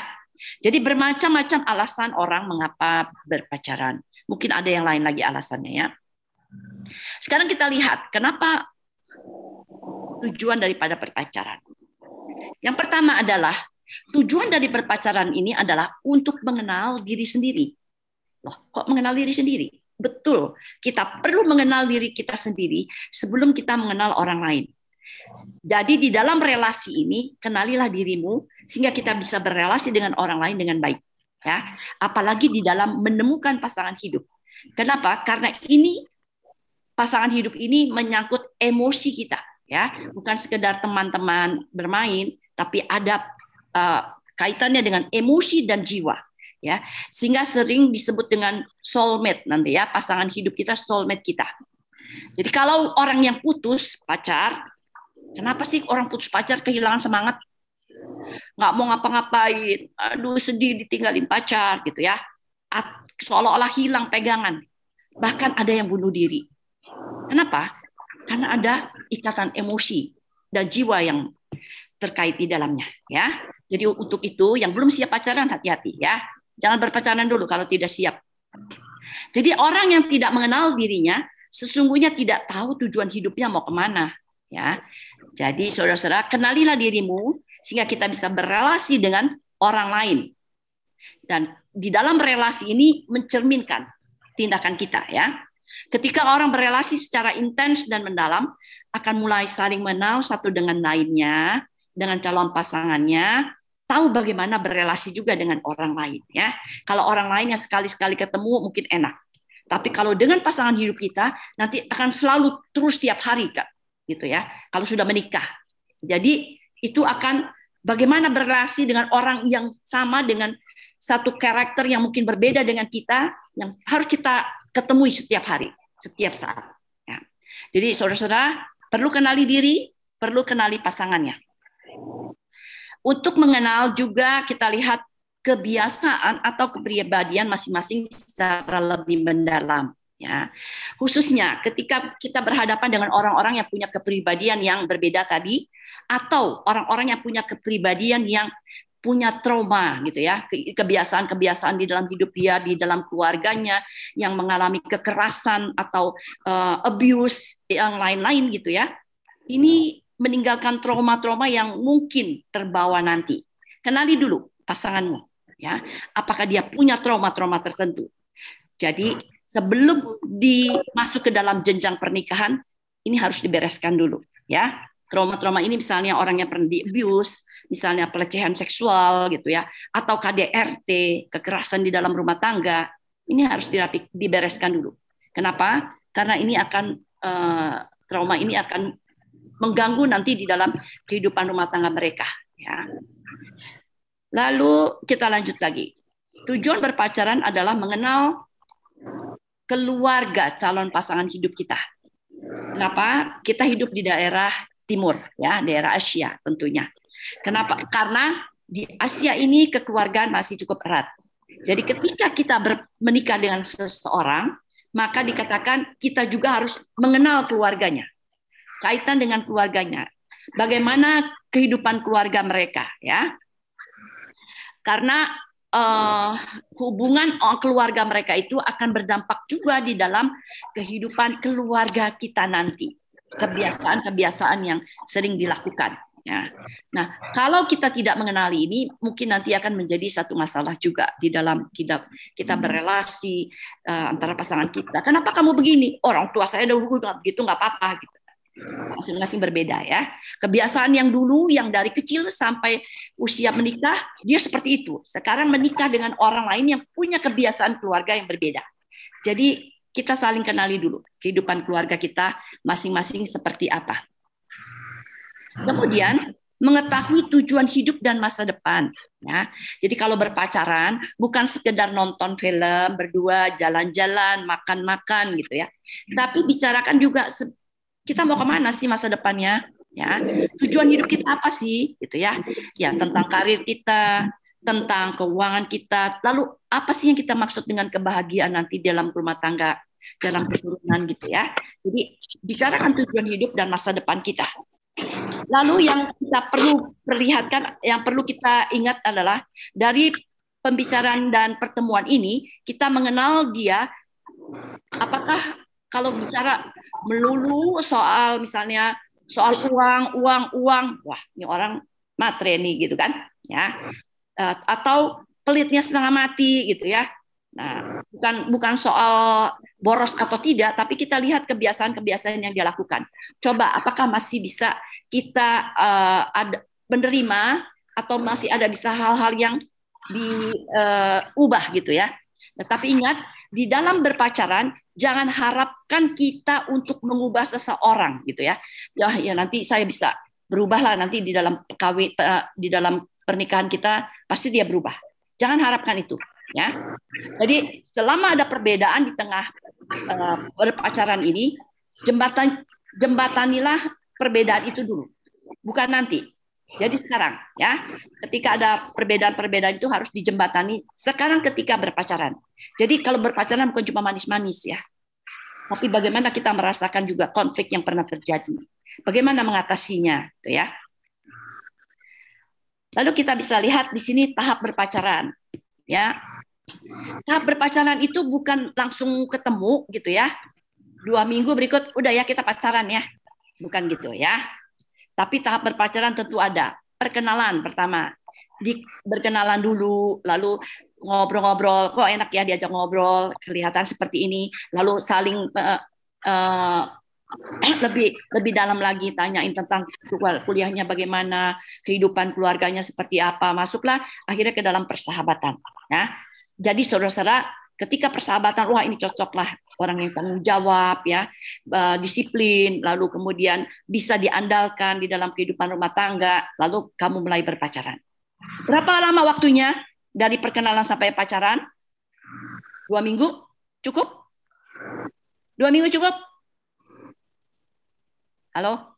Jadi bermacam-macam alasan orang mengapa berpacaran. Mungkin ada yang lain lagi alasannya ya. Sekarang kita lihat kenapa tujuan daripada berpacaran. Yang pertama adalah tujuan dari berpacaran ini adalah untuk mengenal diri sendiri. Loh, kok mengenal diri sendiri? Betul, kita perlu mengenal diri kita sendiri sebelum kita mengenal orang lain. Jadi di dalam relasi ini kenalilah dirimu sehingga kita bisa berrelasi dengan orang lain dengan baik, ya. Apalagi di dalam menemukan pasangan hidup. Kenapa? Karena ini pasangan hidup ini menyangkut emosi kita, ya. Bukan sekedar teman-teman bermain, tapi ada kaitannya dengan emosi dan jiwa, ya. Sehingga sering disebut dengan soulmate nanti ya, pasangan hidup kita, soulmate kita. Jadi kalau orang yang putus pacar, kenapa sih orang putus pacar kehilangan semangat? Nggak mau ngapa-ngapain, aduh sedih ditinggalin pacar gitu ya. Seolah-olah hilang pegangan. Bahkan ada yang bunuh diri. Kenapa? Karena ada ikatan emosi dan jiwa yang terkait di dalamnya. Ya. Jadi untuk itu yang belum siap pacaran hati-hati ya. Jangan berpacaran dulu kalau tidak siap. Jadi orang yang tidak mengenal dirinya sesungguhnya tidak tahu tujuan hidupnya mau kemana. Ya. Jadi saudara-saudara, kenalilah dirimu sehingga kita bisa berelasi dengan orang lain. Dan di dalam relasi ini mencerminkan tindakan kita ya. Ketika orang berelasi secara intens dan mendalam, akan mulai saling mengenal satu dengan lainnya, dengan calon pasangannya, tahu bagaimana berelasi juga dengan orang lain ya. Kalau orang lain yang sekali-sekali ketemu mungkin enak. Tapi kalau dengan pasangan hidup kita nanti akan selalu terus tiap hari Kak. Gitu ya. Kalau sudah menikah. Jadi itu akan bagaimana berrelasi dengan orang yang sama dengan satu karakter yang mungkin berbeda dengan kita yang harus kita ketemui setiap hari, setiap saat. Ya. Jadi saudara-saudara perlu kenali diri, perlu kenali pasangannya. Untuk mengenal juga kita lihat kebiasaan atau kepribadian masing-masing secara lebih mendalam. Ya, khususnya ketika kita berhadapan dengan orang-orang yang punya kepribadian yang berbeda tadi, atau orang-orang yang punya kepribadian yang punya trauma gitu ya, kebiasaan-kebiasaan di dalam hidup dia, di dalam keluarganya yang mengalami kekerasan atau abuse yang lain-lain gitu ya. Ini meninggalkan trauma-trauma yang mungkin terbawa nanti. Kenali dulu pasanganmu ya, apakah dia punya trauma-trauma tertentu. Jadi sebelum dimasuk ke dalam jenjang pernikahan, ini harus dibereskan dulu ya. Trauma-trauma ini misalnya orang yang pernah di-abuse, misalnya pelecehan seksual gitu ya, atau KDRT, kekerasan di dalam rumah tangga, ini harus dibereskan dulu. Kenapa? Karena ini akan trauma ini akan mengganggu nanti di dalam kehidupan rumah tangga mereka ya. Lalu kita lanjut lagi. Tujuan berpacaran adalah mengenal keluarga calon pasangan hidup kita. Kenapa? Kita hidup di daerah timur, ya, daerah Asia tentunya. Kenapa? Karena di Asia ini kekeluargaan masih cukup erat. Jadi ketika kita menikah dengan seseorang, maka dikatakan kita juga harus mengenal keluarganya, kaitan dengan keluarganya, bagaimana kehidupan keluarga mereka, ya. Karena hubungan keluarga mereka itu akan berdampak juga di dalam kehidupan keluarga kita nanti. Kebiasaan-kebiasaan yang sering dilakukan. Ya. Nah, kalau kita tidak mengenali ini, mungkin nanti akan menjadi satu masalah juga di dalam kita berelasi antara pasangan kita. Kenapa kamu begini? Orang tua saya dulu begitu, nggak apa-apa. Gitu. Masing-masing berbeda ya. Kebiasaan yang dulu, yang dari kecil sampai usia menikah, dia seperti itu. Sekarang menikah dengan orang lain yang punya kebiasaan keluarga yang berbeda. Jadi kita saling kenali dulu kehidupan keluarga kita masing-masing seperti apa. Kemudian mengetahui tujuan hidup dan masa depan. Ya. Jadi kalau berpacaran bukan sekedar nonton film berdua, jalan-jalan, makan-makan gitu ya. Tapi bicarakan juga kita mau kemana sih masa depannya? Ya, tujuan hidup kita apa sih? Gitu ya. Ya tentang karir kita, tentang keuangan kita. Lalu apa sih yang kita maksud dengan kebahagiaan nanti dalam rumah tangga, dalam keturunan gitu ya. Jadi bicarakan tujuan hidup dan masa depan kita. Lalu yang kita perlu perlihatkan, yang perlu kita ingat adalah dari pembicaraan dan pertemuan ini kita mengenal dia. Apakah kalau bicara melulu soal misalnya soal uang, wah ini orang matre nih gitu kan, ya, atau pelitnya setengah mati gitu ya. Nah, bukan soal boros atau tidak, tapi kita lihat kebiasaan-kebiasaan yang dia lakukan. Coba apakah masih bisa kita menerima atau masih ada bisa hal-hal yang diubah gitu ya. Tetapi ingat, di dalam berpacaran jangan harapkan kita untuk mengubah seseorang gitu ya. Ya nanti saya bisa berubahlah nanti di dalam di dalam pernikahan kita pasti dia berubah. Jangan harapkan itu. Ya, jadi selama ada perbedaan di tengah berpacaran ini, jembatanilah perbedaan itu dulu, bukan nanti. Jadi sekarang, ya, ketika ada perbedaan-perbedaan itu harus dijembatani sekarang ketika berpacaran. Jadi kalau berpacaran bukan cuma manis-manis ya, tapi bagaimana kita merasakan juga konflik yang pernah terjadi, bagaimana mengatasinya, gitu ya. Lalu kita bisa lihat di sini tahap berpacaran, ya. Tahap berpacaran itu bukan langsung ketemu gitu ya. 2 minggu berikut udah ya kita pacaran ya. Bukan gitu ya. Tapi tahap berpacaran tentu ada. Perkenalan pertama. Berkenalan dulu, lalu ngobrol-ngobrol. Kok enak ya diajak ngobrol, kelihatan seperti ini. Lalu saling lebih dalam lagi tanyain tentang kuliahnya bagaimana, kehidupan keluarganya seperti apa. Masuklah akhirnya ke dalam persahabatan. Ya. Jadi saudara-saudara, ketika persahabatan, wah ini cocoklah orang yang tanggung jawab, ya, disiplin, lalu kemudian bisa diandalkan di dalam kehidupan rumah tangga, lalu kamu mulai berpacaran. Berapa lama waktunya dari perkenalan sampai pacaran? 2 minggu? Cukup? 2 minggu cukup? Halo?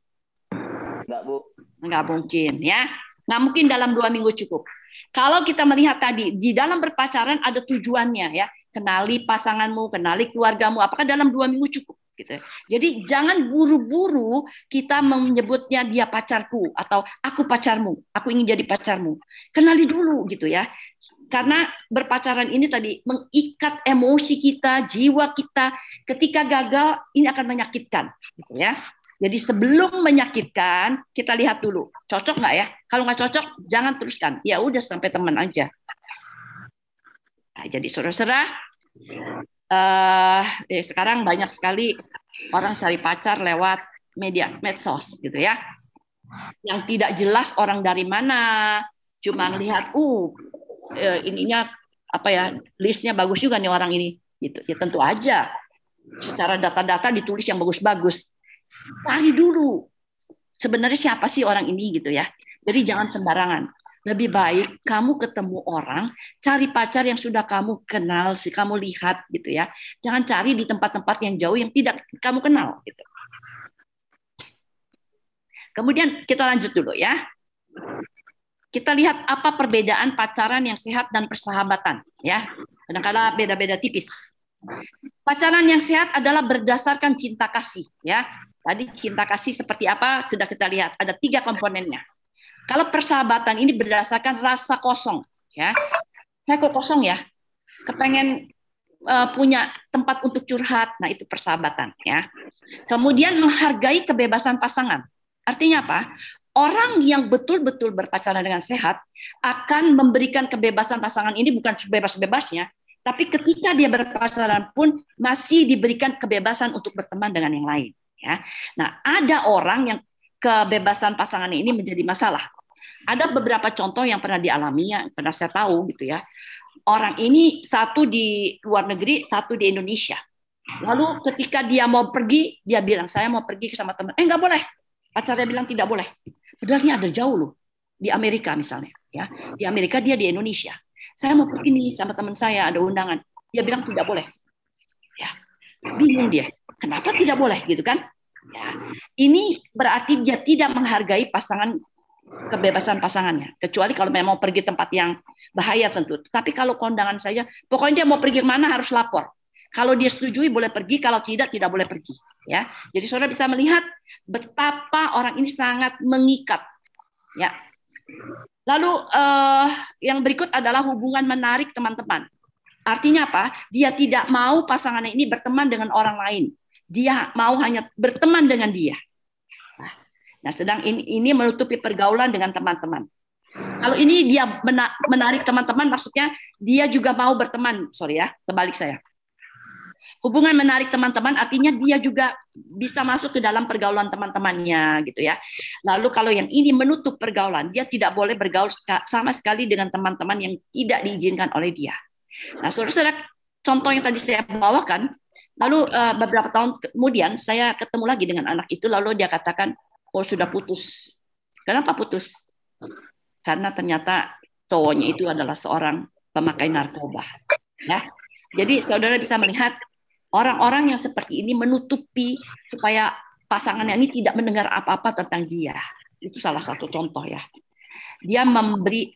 Enggak, Bu. Enggak mungkin, ya. Nggak mungkin dalam 2 minggu cukup. kalau kita melihat tadi di dalam berpacaran ada tujuannya ya, kenali pasanganmu, kenali keluargamu, apakah dalam 2 minggu cukup? Gitu. Jadi jangan buru-buru kita menyebutnya dia pacarku atau aku pacarmu, aku ingin jadi pacarmu. Kenali dulu gitu ya. Karena berpacaran ini tadi mengikat emosi kita, jiwa kita. Ketika gagal ini akan menyakitkan, gitu ya. Jadi sebelum menyakitkan kita lihat dulu, cocok nggak ya? Kalau nggak cocok jangan teruskan. Ya udah sampai teman aja. Nah, jadi saudara-saudara, sekarang banyak sekali orang cari pacar lewat media medsos gitu ya, yang tidak jelas orang dari mana, cuma lihat ininya apa ya, listnya bagus juga nih orang ini gitu ya. Tentu aja secara data-data ditulis yang bagus-bagus. Cari dulu sebenarnya siapa sih orang ini gitu ya. Jadi jangan sembarangan. Lebih baik kamu ketemu orang, cari pacar yang sudah kamu kenal, kamu lihat gitu ya. Jangan cari di tempat-tempat yang jauh yang tidak kamu kenal gitu. Kemudian kita lanjut dulu ya. Kita lihat apa perbedaan pacaran yang sehat dan persahabatan ya. Kadang-kadang beda-beda tipis. Pacaran yang sehat adalah berdasarkan cinta kasih ya. Tadi cinta kasih seperti apa sudah kita lihat, ada 3 komponennya. Kalau persahabatan ini berdasarkan rasa kosong, ya. Saya kok kosong ya, kepengen punya tempat untuk curhat, nah itu persahabatan, ya. Kemudian menghargai kebebasan pasangan. Artinya apa? Orang yang betul-betul berpacaran dengan sehat akan memberikan kebebasan pasangan ini bukan sebebas-bebasnya, tapi ketika dia berpacaran pun masih diberikan kebebasan untuk berteman dengan yang lain. Ya. Nah, ada orang yang kebebasan pasangan ini menjadi masalah. Ada beberapa contoh yang pernah dialami, ya, pernah saya tahu gitu ya. Orang ini satu di luar negeri, satu di Indonesia. Lalu ketika dia mau pergi, dia bilang saya mau pergi sama teman. Nggak boleh. Pacarnya bilang tidak boleh. Padahal ini ada jauh loh di Amerika misalnya. Ya, di Amerika dia di Indonesia. Saya mau pergi nih sama teman saya ada undangan. Dia bilang tidak boleh. Ya, bingung dia. Kenapa tidak boleh gitu kan? Ya, ini berarti dia tidak menghargai kebebasan pasangannya. Kecuali kalau memang pergi tempat yang bahaya tentu. Tapi kalau kondangan saja, pokoknya dia mau pergi kemana harus lapor. Kalau dia setujui boleh pergi, kalau tidak boleh pergi. Ya, jadi saudara bisa melihat betapa orang ini sangat mengikat. Ya. Lalu yang berikut adalah hubungan menarik teman-teman. Artinya apa? Dia tidak mau pasangannya ini berteman dengan orang lain. Dia mau hanya berteman dengan dia. Nah, sedang ini menutupi pergaulan dengan teman-teman. Kalau ini dia menarik teman-teman, maksudnya dia juga mau berteman. Sorry ya, terbalik saya. Hubungan menarik teman-teman artinya dia juga bisa masuk ke dalam pergaulan teman-temannya gitu ya. Lalu kalau yang ini menutup pergaulan, dia tidak boleh bergaul sama sekali dengan teman-teman yang tidak diizinkan oleh dia. Nah, saudara-saudara, contoh yang tadi saya bawakan, lalu beberapa tahun kemudian saya ketemu lagi dengan anak itu, lalu dia katakan, oh sudah putus. Kenapa putus? Karena ternyata cowoknya itu adalah seorang pemakai narkoba. Ya, jadi saudara bisa melihat orang-orang yang seperti ini menutupi supaya pasangannya ini tidak mendengar apa-apa tentang dia. Itu salah satu contoh ya. Dia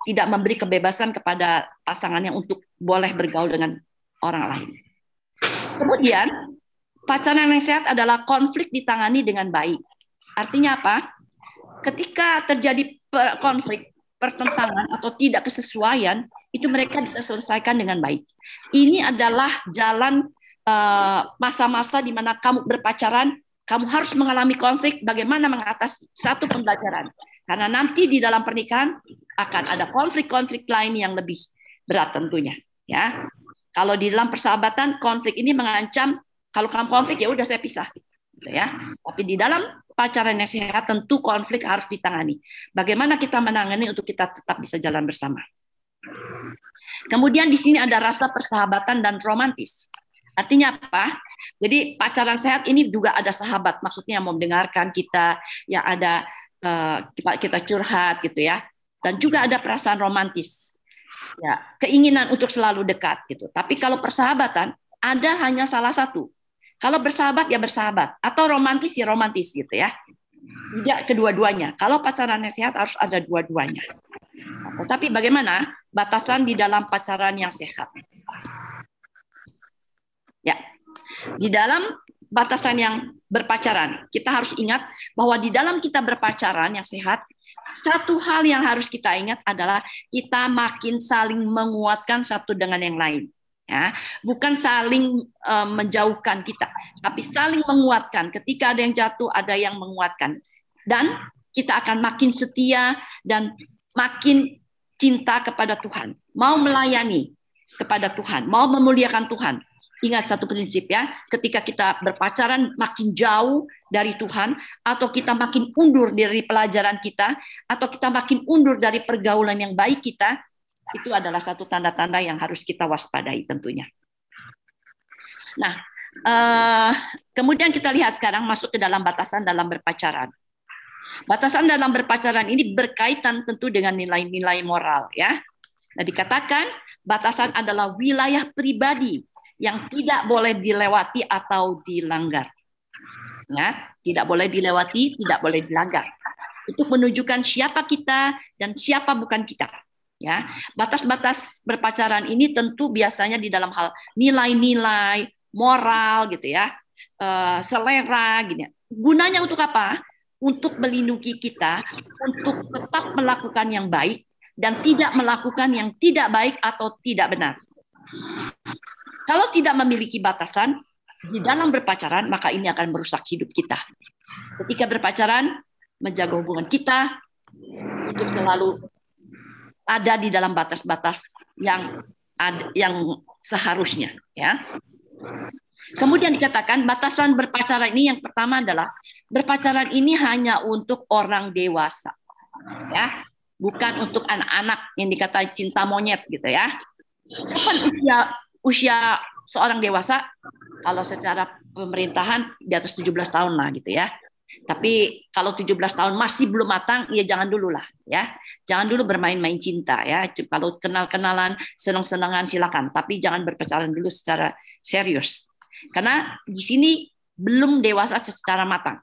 tidak memberi kebebasan kepada pasangannya untuk boleh bergaul dengan orang lain. Kemudian, pacaran yang sehat adalah konflik ditangani dengan baik. Artinya apa? Ketika terjadi konflik, pertentangan atau tidak kesesuaian, itu mereka bisa selesaikan dengan baik. Ini adalah jalan masa-masa di mana kamu berpacaran, kamu harus mengalami konflik, bagaimana mengatasi satu pembelajaran. Karena nanti di dalam pernikahan akan ada konflik-konflik lain yang lebih berat tentunya. Ya, kalau di dalam persahabatan konflik ini mengancam, kalau kamu konflik ya udah saya pisah. Gitu ya. Tapi di dalam pacaran yang sehat tentu konflik harus ditangani. Bagaimana kita menangani untuk kita tetap bisa jalan bersama. Kemudian di sini ada rasa persahabatan dan romantis. Artinya apa? Jadi pacaran sehat ini juga ada sahabat, maksudnya mau mendengarkan kita, yang ada kita curhat gitu ya, dan juga ada perasaan romantis, ya, keinginan untuk selalu dekat gitu. Tapi kalau persahabatan ada hanya salah satu. Kalau bersahabat ya bersahabat, atau romantis ya romantis gitu ya. Tidak kedua-duanya. Kalau pacaran yang sehat harus ada dua-duanya. Tetapi bagaimana batasan di dalam pacaran yang sehat? Ya, di dalam batasan yang berpacaran, kita harus ingat bahwa di dalam kita berpacaran yang sehat, satu hal yang harus kita ingat adalah kita makin saling menguatkan satu dengan yang lain. Ya, bukan saling menjauhkan kita, tapi saling menguatkan. Ketika ada yang jatuh, ada yang menguatkan. Dan kita akan makin setia dan makin cinta kepada Tuhan. Mau melayani kepada Tuhan, mau memuliakan Tuhan. Ingat satu prinsip ya, ketika kita berpacaran makin jauh dari Tuhan, atau kita makin undur dari pelajaran kita, atau kita makin undur dari pergaulan yang baik kita, itu adalah satu tanda-tanda yang harus kita waspadai tentunya. Nah, kemudian kita lihat sekarang masuk ke dalam batasan dalam berpacaran. Batasan dalam berpacaran ini berkaitan tentu dengan nilai-nilai moral ya. Nah, dikatakan batasan adalah wilayah pribadi yang tidak boleh dilewati atau dilanggar. Ya, tidak boleh dilewati, tidak boleh dilanggar. Untuk menunjukkan siapa kita dan siapa bukan kita. Ya, batas-batas berpacaran ini tentu biasanya di dalam hal nilai-nilai moral gitu ya, selera gini. Gunanya untuk apa? Untuk melindungi kita, untuk tetap melakukan yang baik dan tidak melakukan yang tidak baik atau tidak benar. Kalau tidak memiliki batasan di dalam berpacaran, maka ini akan merusak hidup kita. Ketika berpacaran, menjaga hubungan kita untuk selalu ada di dalam batas-batas yang seharusnya. Ya. Kemudian dikatakan batasan berpacaran ini yang pertama adalah berpacaran ini hanya untuk orang dewasa, ya, bukan untuk anak-anak yang dikatakan cinta monyet gitu ya. Kapan usia seorang dewasa? Kalau secara pemerintahan di atas 17 tahun lah gitu ya. Tapi kalau 17 tahun masih belum matang, ya jangan dulu lah ya. Jangan dulu bermain-main cinta ya. Kalau kenal-kenalan, senang-senangan silakan, tapi jangan berpacaran dulu secara serius. Karena di sini belum dewasa secara matang.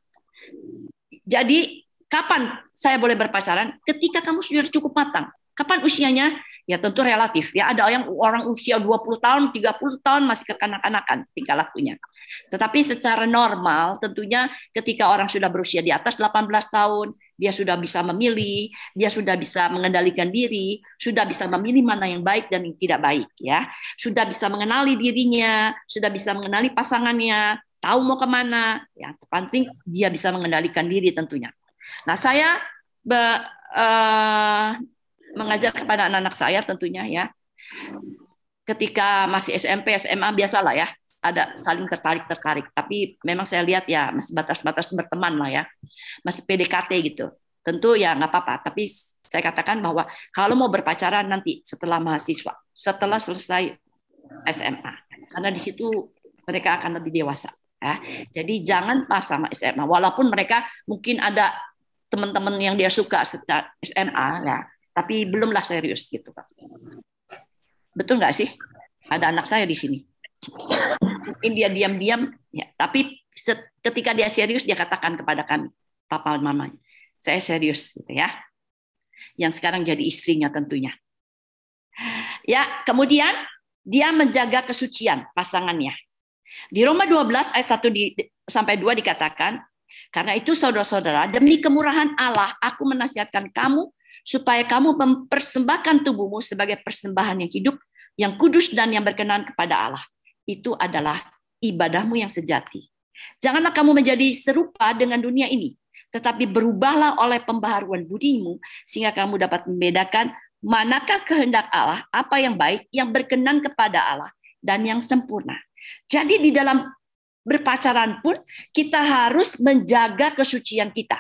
Jadi kapan saya boleh berpacaran? Ketika kamu sudah cukup matang. Kapan usianya? Ya tentu relatif ya. Ada yang orang usia 20 tahun, 30 tahun masih kekanak-kanakan tingkah lakunya. Tetapi secara normal tentunya ketika orang sudah berusia di atas 18 tahun, dia sudah bisa memilih, dia sudah bisa mengendalikan diri, sudah bisa memilih mana yang baik dan yang tidak baik ya. Sudah bisa mengenali dirinya, sudah bisa mengenali pasangannya, tahu mau kemana. Yang terpenting dia bisa mengendalikan diri tentunya. Nah, saya mengajar kepada anak-anak saya tentunya ya. Ketika masih SMP, SMA biasalah ya, ada saling tertarik. Tapi memang saya lihat ya masih batas-batas berteman lah ya, masih PDKT gitu. Tentu ya nggak apa-apa. Tapi saya katakan bahwa kalau mau berpacaran nanti setelah mahasiswa, setelah selesai SMA, karena di situ mereka akan lebih dewasa. Ya. Jadi jangan pas sama SMA, walaupun mereka mungkin ada teman-teman yang dia suka setelah SMA ya. Tapi belumlah serius gitu, Pak. Betul nggak sih? Ada anak saya di sini. Mungkin dia diam-diam, ya. Tapi ketika dia serius, dia katakan kepada kami, Papa dan Mama, saya serius, gitu ya. Yang sekarang jadi istrinya tentunya. Ya, kemudian dia menjaga kesucian pasangannya. Di Roma 12 ayat 1-2 dikatakan, karena itu saudara-saudara, demi kemurahan Allah, aku menasihatkan kamu supaya kamu mempersembahkan tubuhmu sebagai persembahan yang hidup, yang kudus dan yang berkenan kepada Allah. Itu adalah ibadahmu yang sejati. Janganlah kamu menjadi serupa dengan dunia ini, tetapi berubahlah oleh pembaharuan budimu, sehingga kamu dapat membedakan manakah kehendak Allah, apa yang baik, yang berkenan kepada Allah, dan yang sempurna. Jadi di dalam berpacaran pun kita harus menjaga kesucian kita.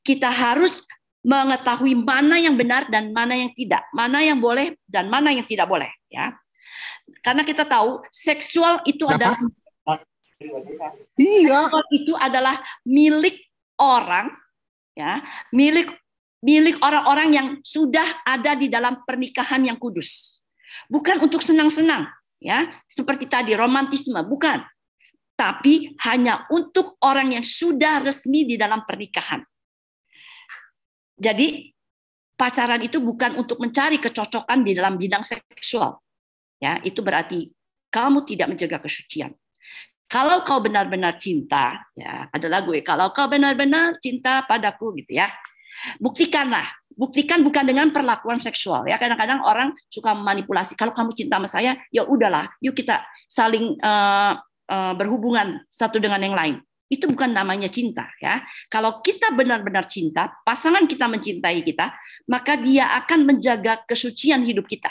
Kita harus mengetahui mana yang benar dan mana yang tidak, mana yang boleh dan mana yang tidak boleh, ya. Karena kita tahu seksual itu adalah seksual itu adalah milik orang, ya, milik orang-orang yang sudah ada di dalam pernikahan yang kudus. Bukan untuk senang-senang, ya, seperti tadi romantisme, bukan. Tapi hanya untuk orang yang sudah resmi di dalam pernikahan. Jadi pacaran itu bukan untuk mencari kecocokan di dalam bidang seksual. Ya, itu berarti kamu tidak menjaga kesucian. Kalau kau benar-benar cinta, ya, ada lagu ya, kalau kau benar-benar cinta padaku gitu ya. Buktikanlah. Buktikan bukan dengan perlakuan seksual ya. Kadang-kadang orang suka memanipulasi. Kalau kamu cinta sama saya, ya udahlah, yuk kita saling berhubungan satu dengan yang lain. Itu bukan namanya cinta ya. Kalau kita benar-benar cinta, pasangan kita mencintai kita, maka dia akan menjaga kesucian hidup kita.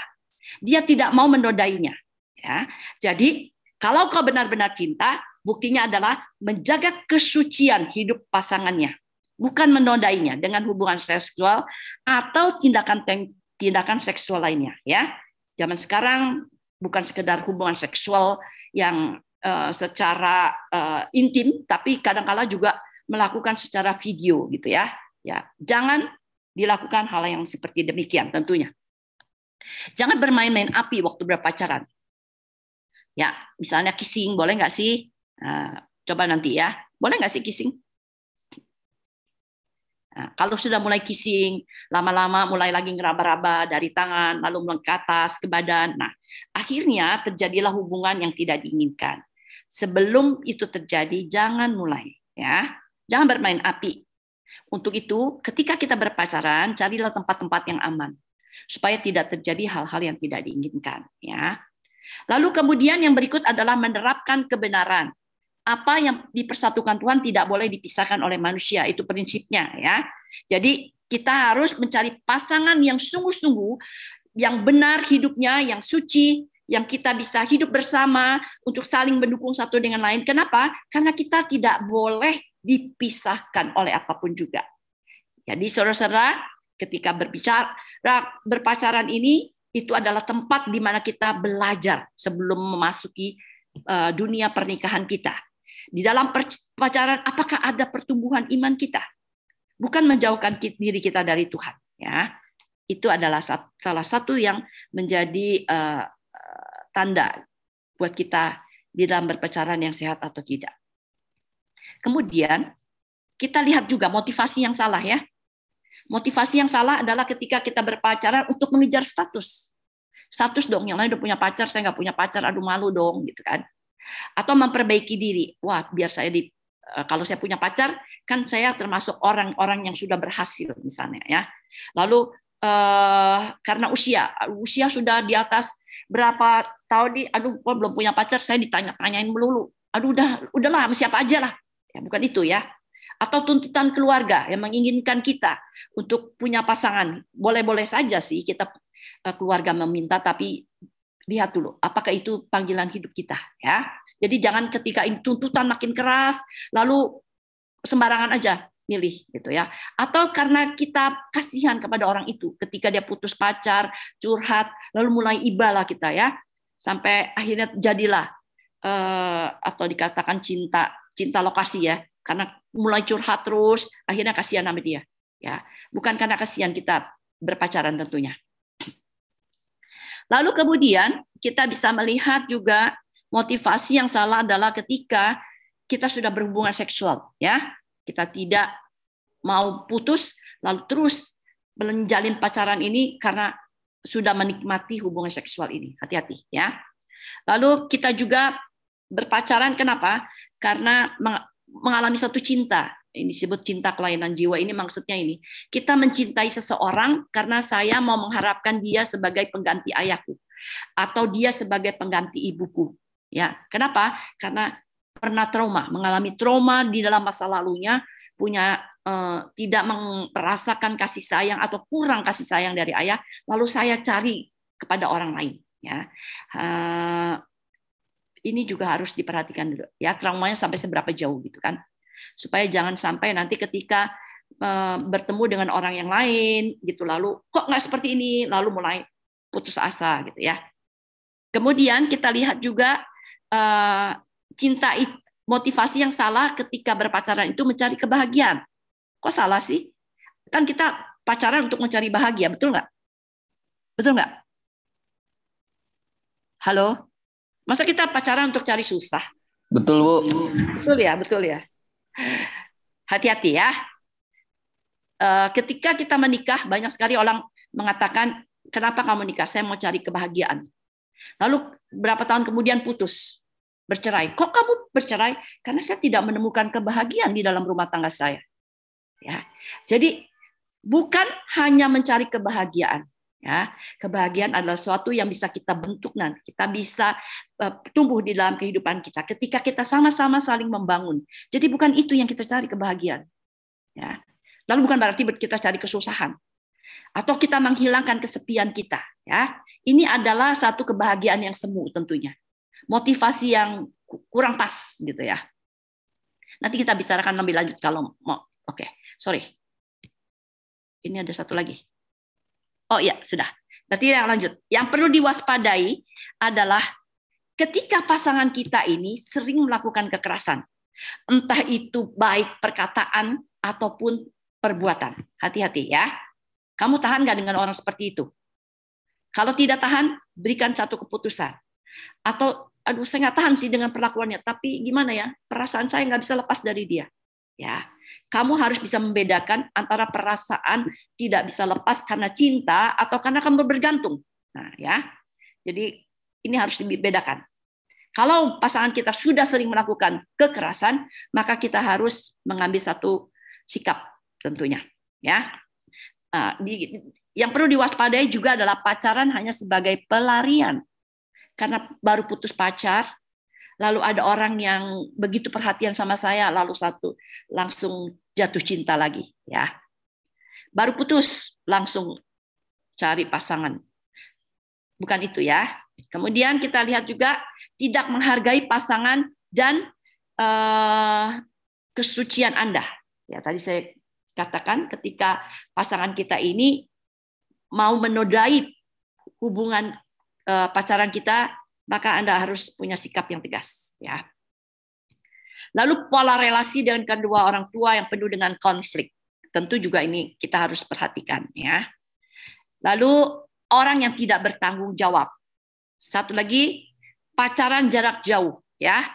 Dia tidak mau menodainya ya. Jadi kalau kau benar-benar cinta, buktinya adalah menjaga kesucian hidup pasangannya, bukan menodainya dengan hubungan seksual atau tindakan seksual lainnya ya. Zaman sekarang bukan sekedar hubungan seksual yang secara intim, tapi kadang-kala juga melakukan secara video gitu ya. Ya, jangan dilakukan hal yang seperti demikian tentunya. Jangan bermain-main api waktu berpacaran. Ya, misalnya kissing, boleh nggak sih? Coba nanti ya, boleh nggak sih kissing? Nah, kalau sudah mulai kissing, lama-lama mulai lagi ngeraba-raba dari tangan, lalu mulai ke atas, ke badan. Nah, akhirnya terjadilah hubungan yang tidak diinginkan. Sebelum itu terjadi, jangan mulai. Ya, jangan bermain api. Untuk itu, ketika kita berpacaran, carilah tempat-tempat yang aman, supaya tidak terjadi hal-hal yang tidak diinginkan. Ya. Lalu kemudian yang berikut adalah menerapkan kebenaran. Apa yang dipersatukan Tuhan tidak boleh dipisahkan oleh manusia, itu prinsipnya ya. Jadi kita harus mencari pasangan yang sungguh-sungguh, yang benar hidupnya, yang suci, yang kita bisa hidup bersama untuk saling mendukung satu dengan lain. Kenapa? Karena kita tidak boleh dipisahkan oleh apapun juga. Jadi saudara-saudara, ketika berpacaran ini, itu adalah tempat di mana kita belajar sebelum memasuki dunia pernikahan kita. Di dalam pacaran, apakah ada pertumbuhan iman kita? Bukan menjauhkan diri kita dari Tuhan. Ya, itu adalah salah satu yang menjadi tanda buat kita di dalam berpacaran yang sehat atau tidak. Kemudian kita lihat juga motivasi yang salah ya. Motivasi yang salah adalah ketika kita berpacaran untuk mengejar status. Status dong, yang lain udah punya pacar, saya nggak punya pacar, aduh malu dong, gitu kan. Atau memperbaiki diri. Wah, biar saya kalau saya punya pacar, kan saya termasuk orang-orang yang sudah berhasil misalnya ya. Lalu karena usia sudah di atas berapa tahun aduh kok belum punya pacar, saya ditanya-tanyain melulu. Aduh udahlah sama siapa aja lah. Ya, bukan itu ya. Atau tuntutan keluarga yang menginginkan kita untuk punya pasangan. Boleh-boleh saja sih kita keluarga meminta, tapi lihat dulu apakah itu panggilan hidup kita ya. Jadi jangan ketika ini tuntutan makin keras lalu sembarangan aja milih gitu ya. Atau karena kita kasihan kepada orang itu ketika dia putus pacar, curhat, lalu mulai iba lah kita ya. Sampai akhirnya jadilah atau dikatakan cinta lokasi ya. Karena mulai curhat terus, akhirnya kasihan sama dia. Ya, bukan karena kasihan kita berpacaran tentunya. Lalu kemudian kita bisa melihat juga motivasi yang salah adalah ketika kita sudah berhubungan seksual, ya. Kita tidak mau putus, lalu terus menjalin pacaran ini karena sudah menikmati hubungan seksual ini. Hati-hati, ya. Lalu kita juga berpacaran kenapa? Karena mengalami satu cinta, ini disebut cinta kelainan jiwa. Ini maksudnya ini, kita mencintai seseorang karena saya mau mengharapkan dia sebagai pengganti ayahku atau dia sebagai pengganti ibuku. Ya, kenapa? Karena pernah mengalami trauma di dalam masa lalunya, tidak merasakan kasih sayang atau kurang kasih sayang dari ayah, lalu saya cari kepada orang lain. Ya. Ini juga harus diperhatikan dulu ya, traumanya sampai seberapa jauh gitu kan, supaya jangan sampai nanti ketika bertemu dengan orang yang lain gitu lalu kok nggak seperti ini, lalu mulai putus asa gitu ya. Kemudian kita lihat juga motivasi yang salah ketika berpacaran itu mencari kebahagiaan. Kok salah sih? Kan kita pacaran untuk mencari bahagia, betul nggak? Betul nggak? Halo? Masa kita pacaran untuk cari susah? Betul, Bu. Betul ya, betul ya. Hati-hati ya. ketika kita menikah, banyak sekali orang mengatakan, kenapa kamu menikah? Saya mau cari kebahagiaan. Lalu berapa tahun kemudian putus, bercerai. Kok kamu bercerai? Karena saya tidak menemukan kebahagiaan di dalam rumah tangga saya. Ya, jadi bukan hanya mencari kebahagiaan. Ya, kebahagiaan adalah sesuatu yang bisa kita bentuk nanti. Kita bisa tumbuh di dalam kehidupan kita ketika kita sama-sama saling membangun. Jadi bukan itu yang kita cari kebahagiaan. Ya. Lalu bukan berarti kita cari kesusahan atau kita menghilangkan kesepian kita. Ya, ini adalah satu kebahagiaan yang semu tentunya. Motivasi yang kurang pas gitu ya. Nanti kita bicarakan lebih lanjut kalau mau. Oke, sorry. Ini ada satu lagi. Oh iya, sudah. Berarti yang lanjut. Yang perlu diwaspadai adalah ketika pasangan kita ini sering melakukan kekerasan. Entah itu baik perkataan ataupun perbuatan. Hati-hati ya. Kamu tahan nggak dengan orang seperti itu? Kalau tidak tahan, berikan satu keputusan. Atau, aduh saya nggak tahan sih dengan perlakuannya. Tapi gimana ya, perasaan saya nggak bisa lepas dari dia. Ya, kamu harus bisa membedakan antara perasaan tidak bisa lepas karena cinta atau karena kamu bergantung. Nah, ya. Jadi ini harus dibedakan. Kalau pasangan kita sudah sering melakukan kekerasan, maka kita harus mengambil satu sikap tentunya, ya. Yang perlu diwaspadai juga adalah pacaran hanya sebagai pelarian. Karena baru putus pacar, lalu ada orang yang begitu perhatian sama saya, lalu langsung jatuh cinta lagi, ya. Baru putus langsung cari pasangan. Bukan itu ya. Kemudian kita lihat juga tidak menghargai pasangan dan kesucian Anda. Ya, tadi saya katakan ketika pasangan kita ini mau menodai hubungan pacaran kita, maka Anda harus punya sikap yang tegas, ya. Lalu pola relasi dengan kedua orang tua yang penuh dengan konflik. Tentu juga ini kita harus perhatikan, ya. Lalu orang yang tidak bertanggung jawab. Satu lagi, pacaran jarak jauh, ya.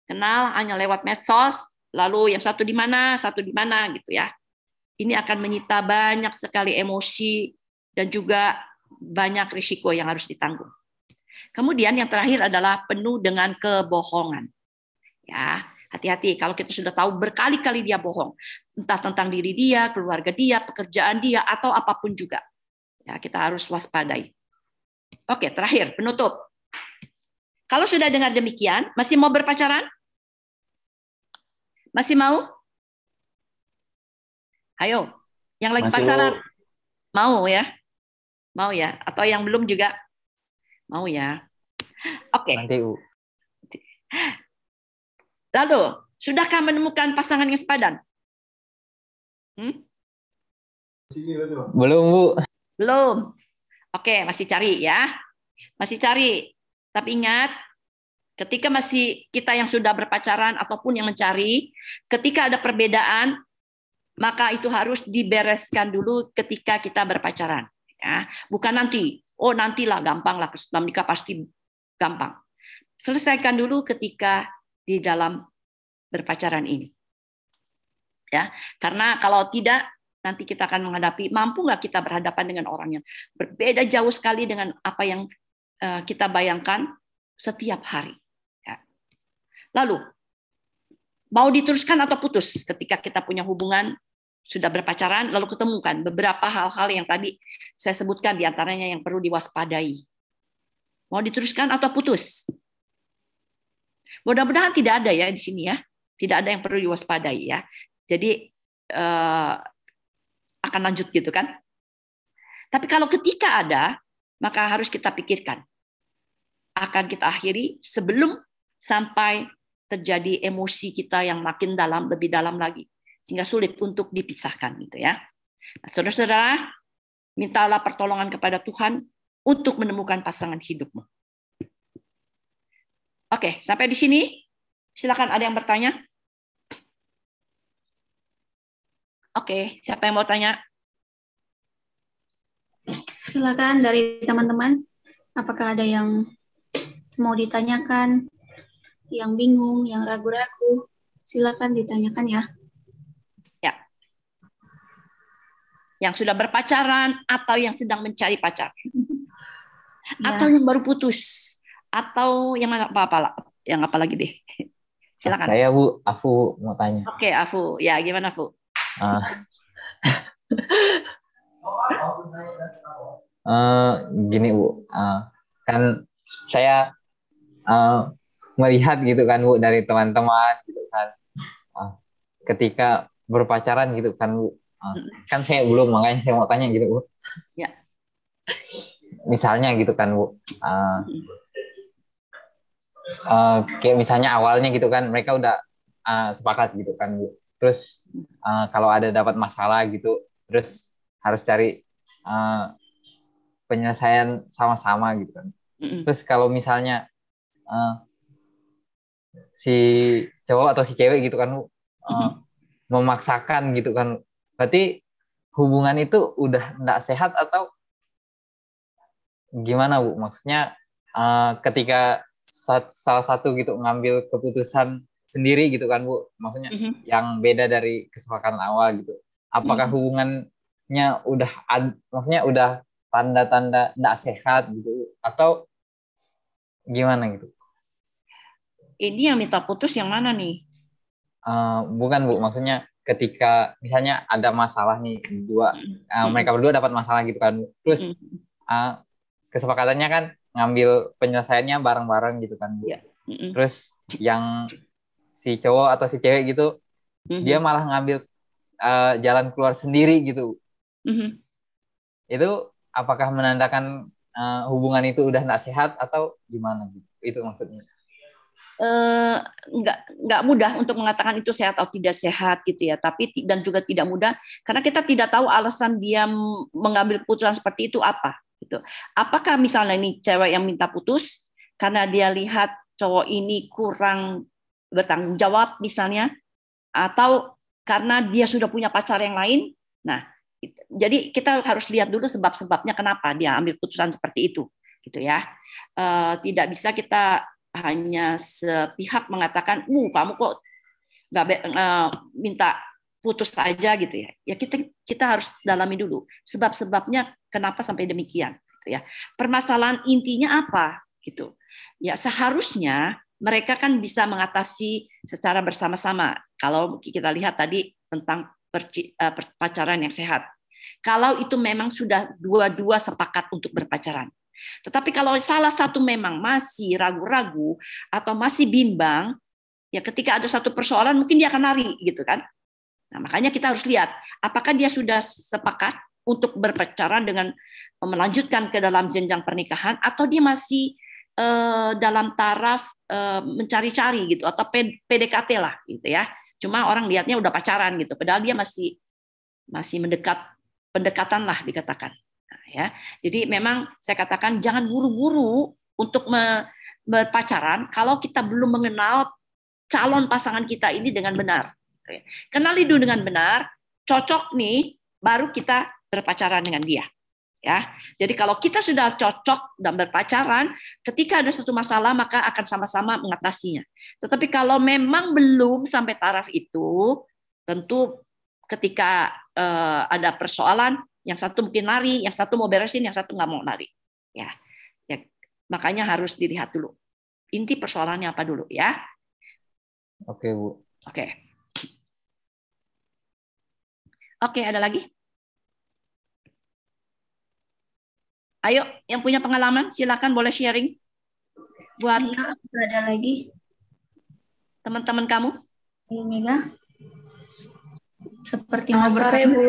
Kenal hanya lewat medsos, lalu yang satu di mana gitu ya. Ini akan menyita banyak sekali emosi dan juga banyak risiko yang harus ditanggung. Kemudian yang terakhir adalah penuh dengan kebohongan. Ya, hati-hati kalau kita sudah tahu berkali-kali dia bohong, entah tentang diri dia, keluarga dia, pekerjaan dia, atau apapun juga. Ya, kita harus waspadai. Oke, terakhir penutup. Kalau sudah dengar demikian, masih mau berpacaran? Masih mau? Ayo, yang lagi Masih, pacaran, Bu. mau ya? Mau ya? Atau yang belum juga? Mau ya? Oke. Nanti, Bu. Lalu, sudahkah menemukan pasangan yang sepadan? Belum, Bu. Belum. Oke, masih cari ya. Masih cari. Tapi ingat, ketika masih kita yang sudah berpacaran ataupun yang mencari, ketika ada perbedaan, maka itu harus dibereskan dulu ketika kita berpacaran. Ya, bukan nanti. Oh, nantilah gampang lah, setelah menikah pasti gampang. Selesaikan dulu ketika di dalam berpacaran ini. Ya, karena kalau tidak nanti kita akan menghadapi, mampu nggak kita berhadapan dengan orang yang berbeda jauh sekali dengan apa yang kita bayangkan setiap hari. Ya. Lalu, mau diteruskan atau putus ketika kita punya hubungan sudah berpacaran, lalu ketemukan beberapa hal-hal yang tadi saya sebutkan diantaranya yang perlu diwaspadai. Mau diteruskan atau putus? Mudah-mudahan tidak ada ya di sini ya, tidak ada yang perlu diwaspadai ya. Jadi akan lanjut gitu kan. Tapi kalau ketika ada, maka harus kita pikirkan. Akan kita akhiri sebelum sampai terjadi emosi kita yang makin dalam, lebih dalam lagi. Sehingga sulit untuk dipisahkan gitu ya. Nah, saudara-saudara, mintalah pertolongan kepada Tuhan untuk menemukan pasangan hidupmu. Oke, sampai di sini. Silakan ada yang bertanya. Oke, siapa yang mau tanya? Silakan dari teman-teman. Apakah ada yang mau ditanyakan, yang bingung, yang ragu-ragu? Silakan ditanyakan ya. Ya. Yang sudah berpacaran atau yang sedang mencari pacar? Ya. Atau yang baru putus? Atau yang mana yang apa lagi deh? Silakan. Saya Bu, Afu mau tanya. Oke, Afu. Ya, gimana Afu? Gini Bu, kan saya melihat gitu kan Bu dari teman-teman gitu kan, ketika berpacaran gitu kan Bu, kan saya belum, makanya saya mau tanya gitu Bu. Ya. Misalnya gitu kan Bu, kayak misalnya awalnya gitu kan mereka udah sepakat gitu kan Bu. Terus kalau ada dapat masalah gitu, terus harus cari penyelesaian sama-sama gitu kan. Terus kalau misalnya si cowok atau si cewek gitu kan Bu, memaksakan gitu kan, berarti hubungan itu udah nggak sehat atau gimana Bu? Maksudnya ketika salah satu gitu ngambil keputusan sendiri gitu kan Bu, maksudnya yang beda dari kesepakatan awal gitu, apakah hubungannya udah maksudnya udah tanda-tanda nggak sehat gitu atau gimana gitu? Ini yang minta putus yang mana nih? Bukan Bu, maksudnya ketika misalnya ada masalah nih mereka berdua dapat masalah gitu kan, terus kesepakatannya kan ngambil penyelesaiannya bareng-bareng gitu kan Bu. Terus yang si cowok atau si cewek gitu dia malah ngambil jalan keluar sendiri gitu. Itu apakah menandakan hubungan itu udah nggak sehat atau gimana gitu? Itu maksudnya. Nggak mudah untuk mengatakan itu sehat atau tidak sehat gitu ya, tapi dan juga tidak mudah karena kita tidak tahu alasan dia mengambil keputusan seperti itu apa gitu. Apakah misalnya ini cewek yang minta putus karena dia lihat cowok ini kurang bertanggung jawab misalnya, atau karena dia sudah punya pacar yang lain. Nah, jadi kita harus lihat dulu sebab-sebabnya kenapa dia ambil keputusan seperti itu gitu ya. Tidak bisa kita hanya sepihak mengatakan, kamu kok nggak minta putus aja gitu ya. Ya kita harus dalami dulu sebab-sebabnya kenapa sampai demikian. Gitu ya. Permasalahan intinya apa gitu. Ya seharusnya mereka kan bisa mengatasi secara bersama-sama. Kalau kita lihat tadi tentang pacaran yang sehat. Kalau itu memang sudah dua-dua sepakat untuk berpacaran. Tetapi kalau salah satu memang masih ragu-ragu atau masih bimbang, ya ketika ada satu persoalan mungkin dia akan lari gitu kan. Nah, makanya kita harus lihat apakah dia sudah sepakat untuk berpacaran dengan melanjutkan ke dalam jenjang pernikahan atau dia masih dalam taraf mencari-cari gitu atau PDKT lah gitu ya. Cuma orang lihatnya udah pacaran gitu, padahal dia masih pendekatan lah dikatakan. Nah, ya. Jadi memang saya katakan jangan buru-buru untuk berpacaran kalau kita belum mengenal calon pasangan kita ini dengan benar. Kenali dulu dengan benar, cocok nih, baru kita berpacaran dengan dia. Ya, jadi kalau kita sudah cocok dan berpacaran, ketika ada satu masalah maka akan sama-sama mengatasinya. Tetapi kalau memang belum sampai taraf itu, tentu ketika ada persoalan, yang satu mungkin lari, yang satu mau beresin, yang satu nggak mau lari. Ya, makanya harus dilihat dulu. Inti persoalannya apa dulu ya? Oke Bu. Oke, ada lagi? Ayo, yang punya pengalaman silakan boleh sharing. Buat ada lagi teman-teman kamu. Mega. Seperti sore Bu.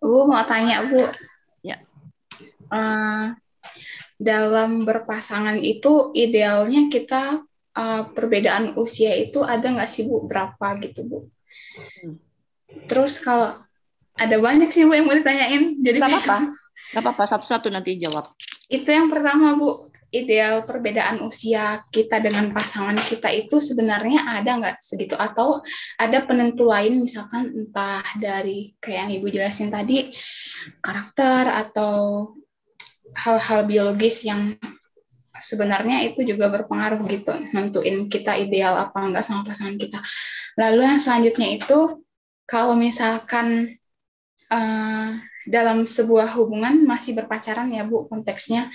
Bu mau tanya Bu. Ya. Dalam berpasangan itu idealnya kita perbedaan usia itu ada nggak sih Bu? Berapa gitu Bu? Terus kalau ada banyak sih Bu yang mau ditanyain. Jadi nggak apa-apa, satu-satu nanti jawab. Itu yang pertama Bu, ideal perbedaan usia kita dengan pasangan kita itu sebenarnya ada nggak segitu? Atau ada penentu lain misalkan entah dari kayak yang Ibu jelasin tadi, karakter atau hal-hal biologis yang sebenarnya itu juga berpengaruh gitu, nentuin kita ideal apa enggak sama pasangan kita. Lalu yang selanjutnya itu, kalau misalkan dalam sebuah hubungan masih berpacaran ya Bu konteksnya,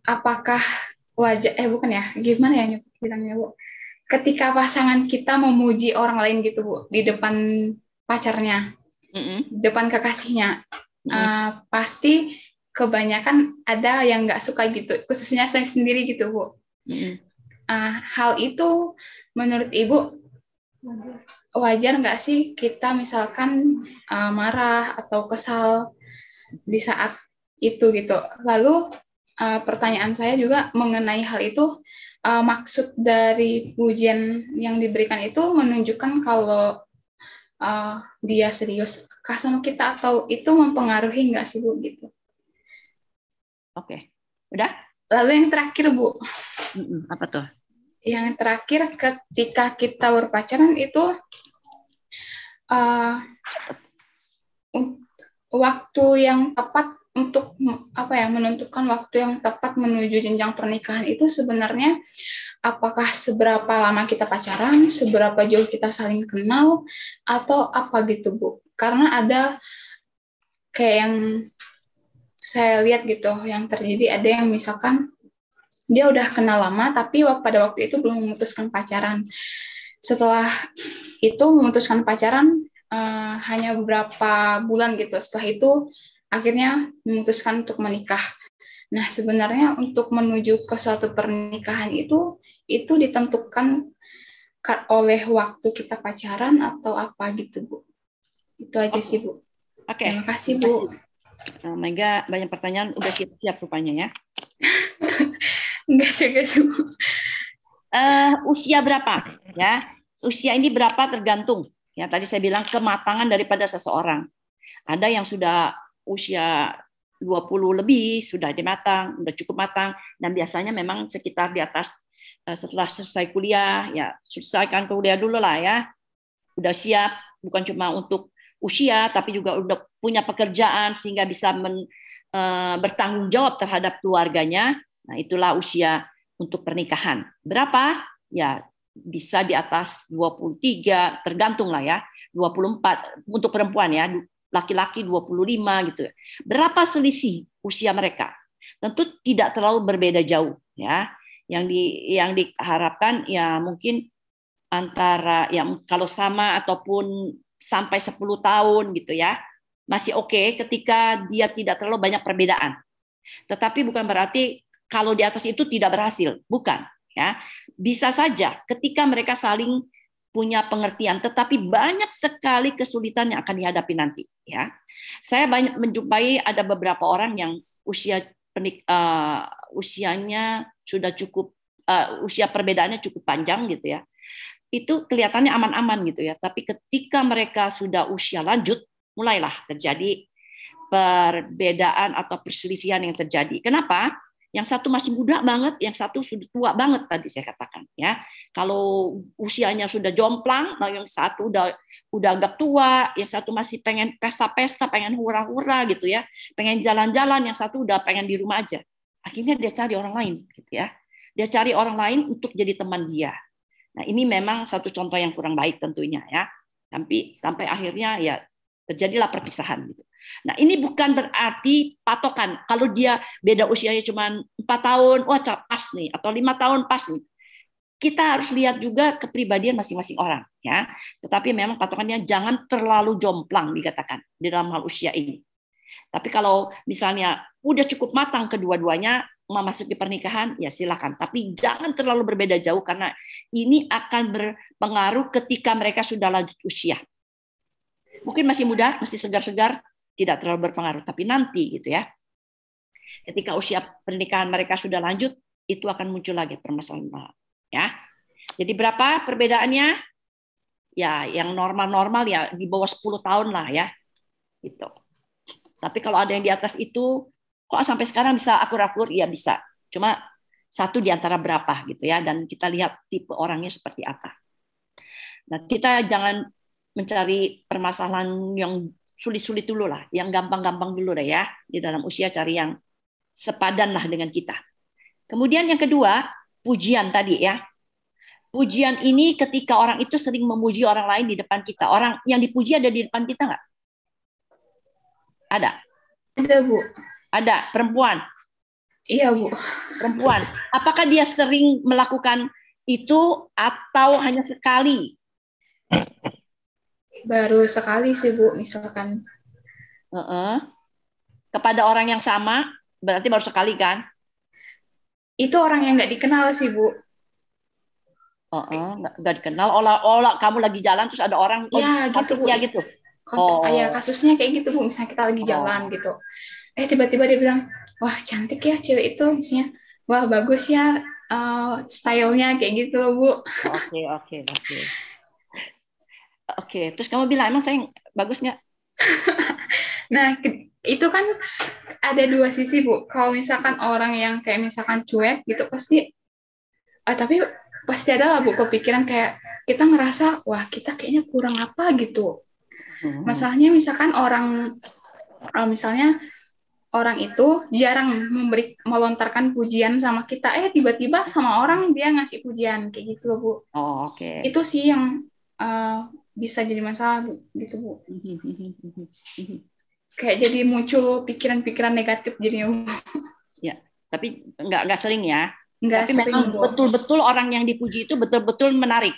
apakah wajar, bukan ya, gimana ya bilangnya Bu? Ketika pasangan kita memuji orang lain gitu Bu, di depan pacarnya, di depan kekasihnya, pasti kebanyakan ada yang nggak suka gitu, khususnya saya sendiri gitu Bu. Hal itu menurut Ibu wajar nggak sih kita misalkan marah atau kesal di saat itu gitu. Lalu pertanyaan saya juga mengenai hal itu, maksud dari pujian yang diberikan itu menunjukkan kalau dia serius sama kita atau itu mempengaruhi nggak sih Bu gitu. Oke, udah? Lalu yang terakhir Bu, apa tuh? Yang terakhir ketika kita berpacaran itu waktu yang tepat untuk menentukan waktu yang tepat menuju jenjang pernikahan itu sebenarnya apakah seberapa lama kita pacaran, seberapa jauh kita saling kenal, atau apa gitu Bu? Karena ada kayak yang saya lihat gitu, yang terjadi ada yang misalkan dia udah kenal lama tapi pada waktu itu belum memutuskan pacaran. Setelah itu memutuskan pacaran hanya beberapa bulan gitu. Setelah itu akhirnya memutuskan untuk menikah. Nah, sebenarnya untuk menuju ke suatu pernikahan itu ditentukan oleh waktu kita pacaran atau apa gitu, Bu. Itu aja sih, Bu. Oke. Terima kasih, Bu. Mega, banyak pertanyaan, udah siap-siap rupanya ya. Enggak juga sih, Bu. Usia berapa? Ya, usia ini berapa tergantung. Ya, tadi saya bilang kematangan daripada seseorang. Ada yang sudah usia 20 lebih, sudah matang, sudah cukup matang, dan biasanya memang sekitar di atas setelah selesai kuliah, ya selesaikan kuliah dulu lah ya. Udah siap, bukan cuma untuk usia, tapi juga udah punya pekerjaan sehingga bisa bertanggung jawab terhadap keluarganya. Nah, itulah usia untuk pernikahan. Berapa? Ya, bisa di atas 23, tergantung lah ya. 24 untuk perempuan ya, laki-laki 25 gitu. Berapa selisih usia mereka? Tentu tidak terlalu berbeda jauh ya. Yang diharapkan ya mungkin antara ya kalau sama ataupun sampai 10 tahun gitu ya. Masih oke ketika dia tidak terlalu banyak perbedaan. Tetapi bukan berarti kalau di atas itu tidak berhasil, bukan ya. Bisa saja ketika mereka saling punya pengertian, tetapi banyak sekali kesulitan yang akan dihadapi nanti ya. Saya banyak menjumpai ada beberapa orang yang usianya sudah cukup, usia perbedaannya cukup panjang gitu ya. Itu kelihatannya aman-aman gitu ya, tapi ketika mereka sudah usia lanjut, mulailah terjadi perbedaan atau perselisihan yang terjadi. Kenapa? Yang satu masih muda banget, yang satu sudah tua banget tadi saya katakan ya. Kalau usianya sudah jomplang, nah yang satu udah agak tua, yang satu masih pengen pesta-pesta, pengen hura-hura gitu ya, pengen jalan-jalan, yang satu udah pengen di rumah aja. Akhirnya dia cari orang lain gitu ya. Dia cari orang lain untuk jadi teman dia. Nah, ini memang satu contoh yang kurang baik tentunya ya. Tapi sampai akhirnya ya terjadilah perpisahan gitu. Nah, ini bukan berarti patokan. Kalau dia beda usianya cuma 4 tahun, wah pas nih, atau 5 tahun pas nih. Kita harus lihat juga kepribadian masing-masing orang ya. Tetapi memang patokannya jangan terlalu jomplang dikatakan di dalam hal usia ini. Tapi kalau misalnya udah cukup matang kedua-duanya memasuki pernikahan, ya silakan. Tapi jangan terlalu berbeda jauh karena ini akan berpengaruh ketika mereka sudah lanjut usia. Mungkin masih muda, masih segar-segar, tidak terlalu berpengaruh. Tapi nanti gitu ya, ketika usia pernikahan mereka sudah lanjut, itu akan muncul lagi permasalahan. Ya, jadi berapa perbedaannya? Ya, yang normal-normal ya di bawah 10 tahun lah ya, gitu. Tapi kalau ada yang di atas itu, kok sampai sekarang bisa akur-akur? Ya bisa. Cuma satu di antara berapa gitu ya, dan kita lihat tipe orangnya seperti apa. Nah, kita jangan mencari permasalahan yang sulit-sulit dulu lah, yang gampang-gampang dulu lah ya. Di dalam usia cari yang sepadan lah dengan kita. Kemudian yang kedua, pujian tadi ya. Pujian ini ketika orang itu sering memuji orang lain di depan kita. Orang yang dipuji ada di depan kita nggak? Ada? Ada, Bu. Ada, perempuan. Iya, Bu. Perempuan. Apakah dia sering melakukan itu atau hanya sekali? Baru sekali sih, Bu, misalkan. Kepada orang yang sama, berarti baru sekali kan? Itu orang yang nggak dikenal sih, Bu. Nggak dikenal. Olah kamu lagi jalan terus ada orang. Ya, gitu, Bu. Ya gitu. Ya, kasusnya kayak gitu, Bu. Misalnya kita lagi jalan gitu. Tiba-tiba dia bilang, wah cantik ya cewek itu. Misalnya, wah bagus ya stylenya kayak gitu loh, Bu. Oke. Terus kamu bilang, emang saya bagus nggak? Nah, itu kan ada dua sisi, Bu. Kalau misalkan orang yang kayak misalkan cuek gitu, tapi pasti ada lah, Bu, kepikiran kayak kita ngerasa, wah kita kayaknya kurang apa gitu. Masalahnya misalkan misalnya orang itu jarang melontarkan pujian sama kita, tiba-tiba sama orang dia ngasih pujian kayak gitu loh, Bu. Oke. Itu sih yang bisa jadi masalah, Bu, gitu, Bu. Kayak jadi muncul pikiran-pikiran negatif jadinya, Bu. Ya, tapi nggak sering ya. Nggak tapi sering, memang Bu. Betul-betul orang yang dipuji itu betul-betul menarik.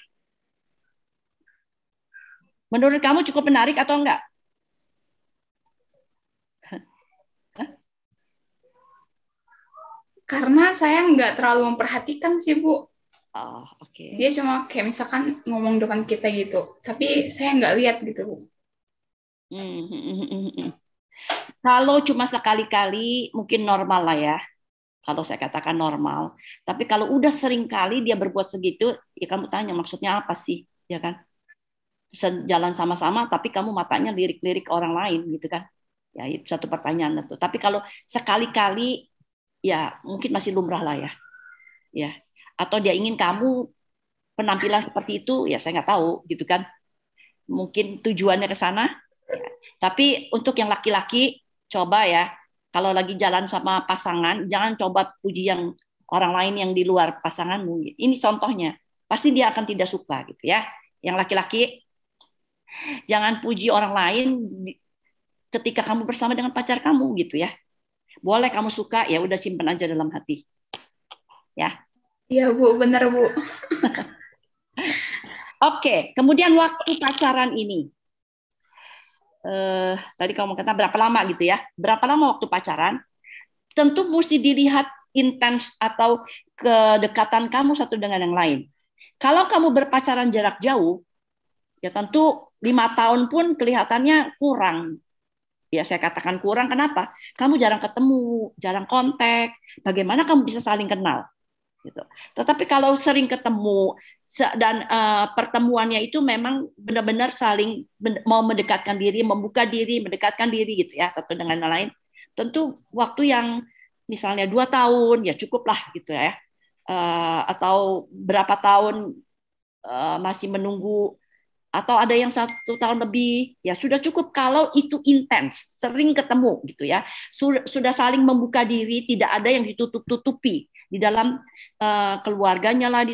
Menurut kamu cukup menarik atau enggak? Karena saya nggak terlalu memperhatikan sih, Bu. Oke. Dia cuma kayak misalkan ngomong depan kita gitu. Tapi saya nggak lihat gitu, Bu. Kalau cuma sekali-kali mungkin normal lah ya. Kalau saya katakan normal. Tapi kalau udah sering kali dia berbuat segitu, ya kamu tanya maksudnya apa sih, ya kan? Jalan sama-sama, tapi kamu matanya lirik-lirik orang lain gitu kan? Ya itu satu pertanyaan itu. Tapi kalau sekali-kali, ya mungkin masih lumrah lah ya. Ya. Atau dia ingin kamu penampilan seperti itu, ya saya nggak tahu gitu kan? Mungkin tujuannya ke sana. Ya. Tapi untuk yang laki-laki, coba ya. Kalau lagi jalan sama pasangan, jangan coba puji yang orang lain yang di luar pasanganmu. Ini contohnya. Pasti dia akan tidak suka gitu ya. Yang laki-laki, jangan puji orang lain ketika kamu bersama dengan pacar kamu gitu ya. Boleh kamu suka, ya udah simpan aja dalam hati. Ya. Iya, Bu, benar, Bu. Oke, kemudian waktu pacaran ini. Tadi kamu kata berapa lama gitu ya? Berapa lama waktu pacaran? Tentu mesti dilihat intens atau kedekatan kamu satu dengan yang lain. Kalau kamu berpacaran jarak jauh, ya tentu 5 tahun pun kelihatannya kurang. Ya saya katakan kurang, kenapa? Kamu jarang ketemu, jarang kontak. Bagaimana kamu bisa saling kenal? Gitu. Tetapi kalau sering ketemu dan pertemuannya itu memang benar-benar saling mau mendekatkan diri, membuka diri, mendekatkan diri gitu ya satu dengan yang lain. Tentu waktu yang misalnya 2 tahun ya cukuplah gitu ya. Atau berapa tahun masih menunggu, atau ada yang 1 tahun lebih, ya sudah cukup kalau itu intens, sering ketemu gitu ya, sudah saling membuka diri, tidak ada yang ditutup-tutupi di dalam keluarganya lah,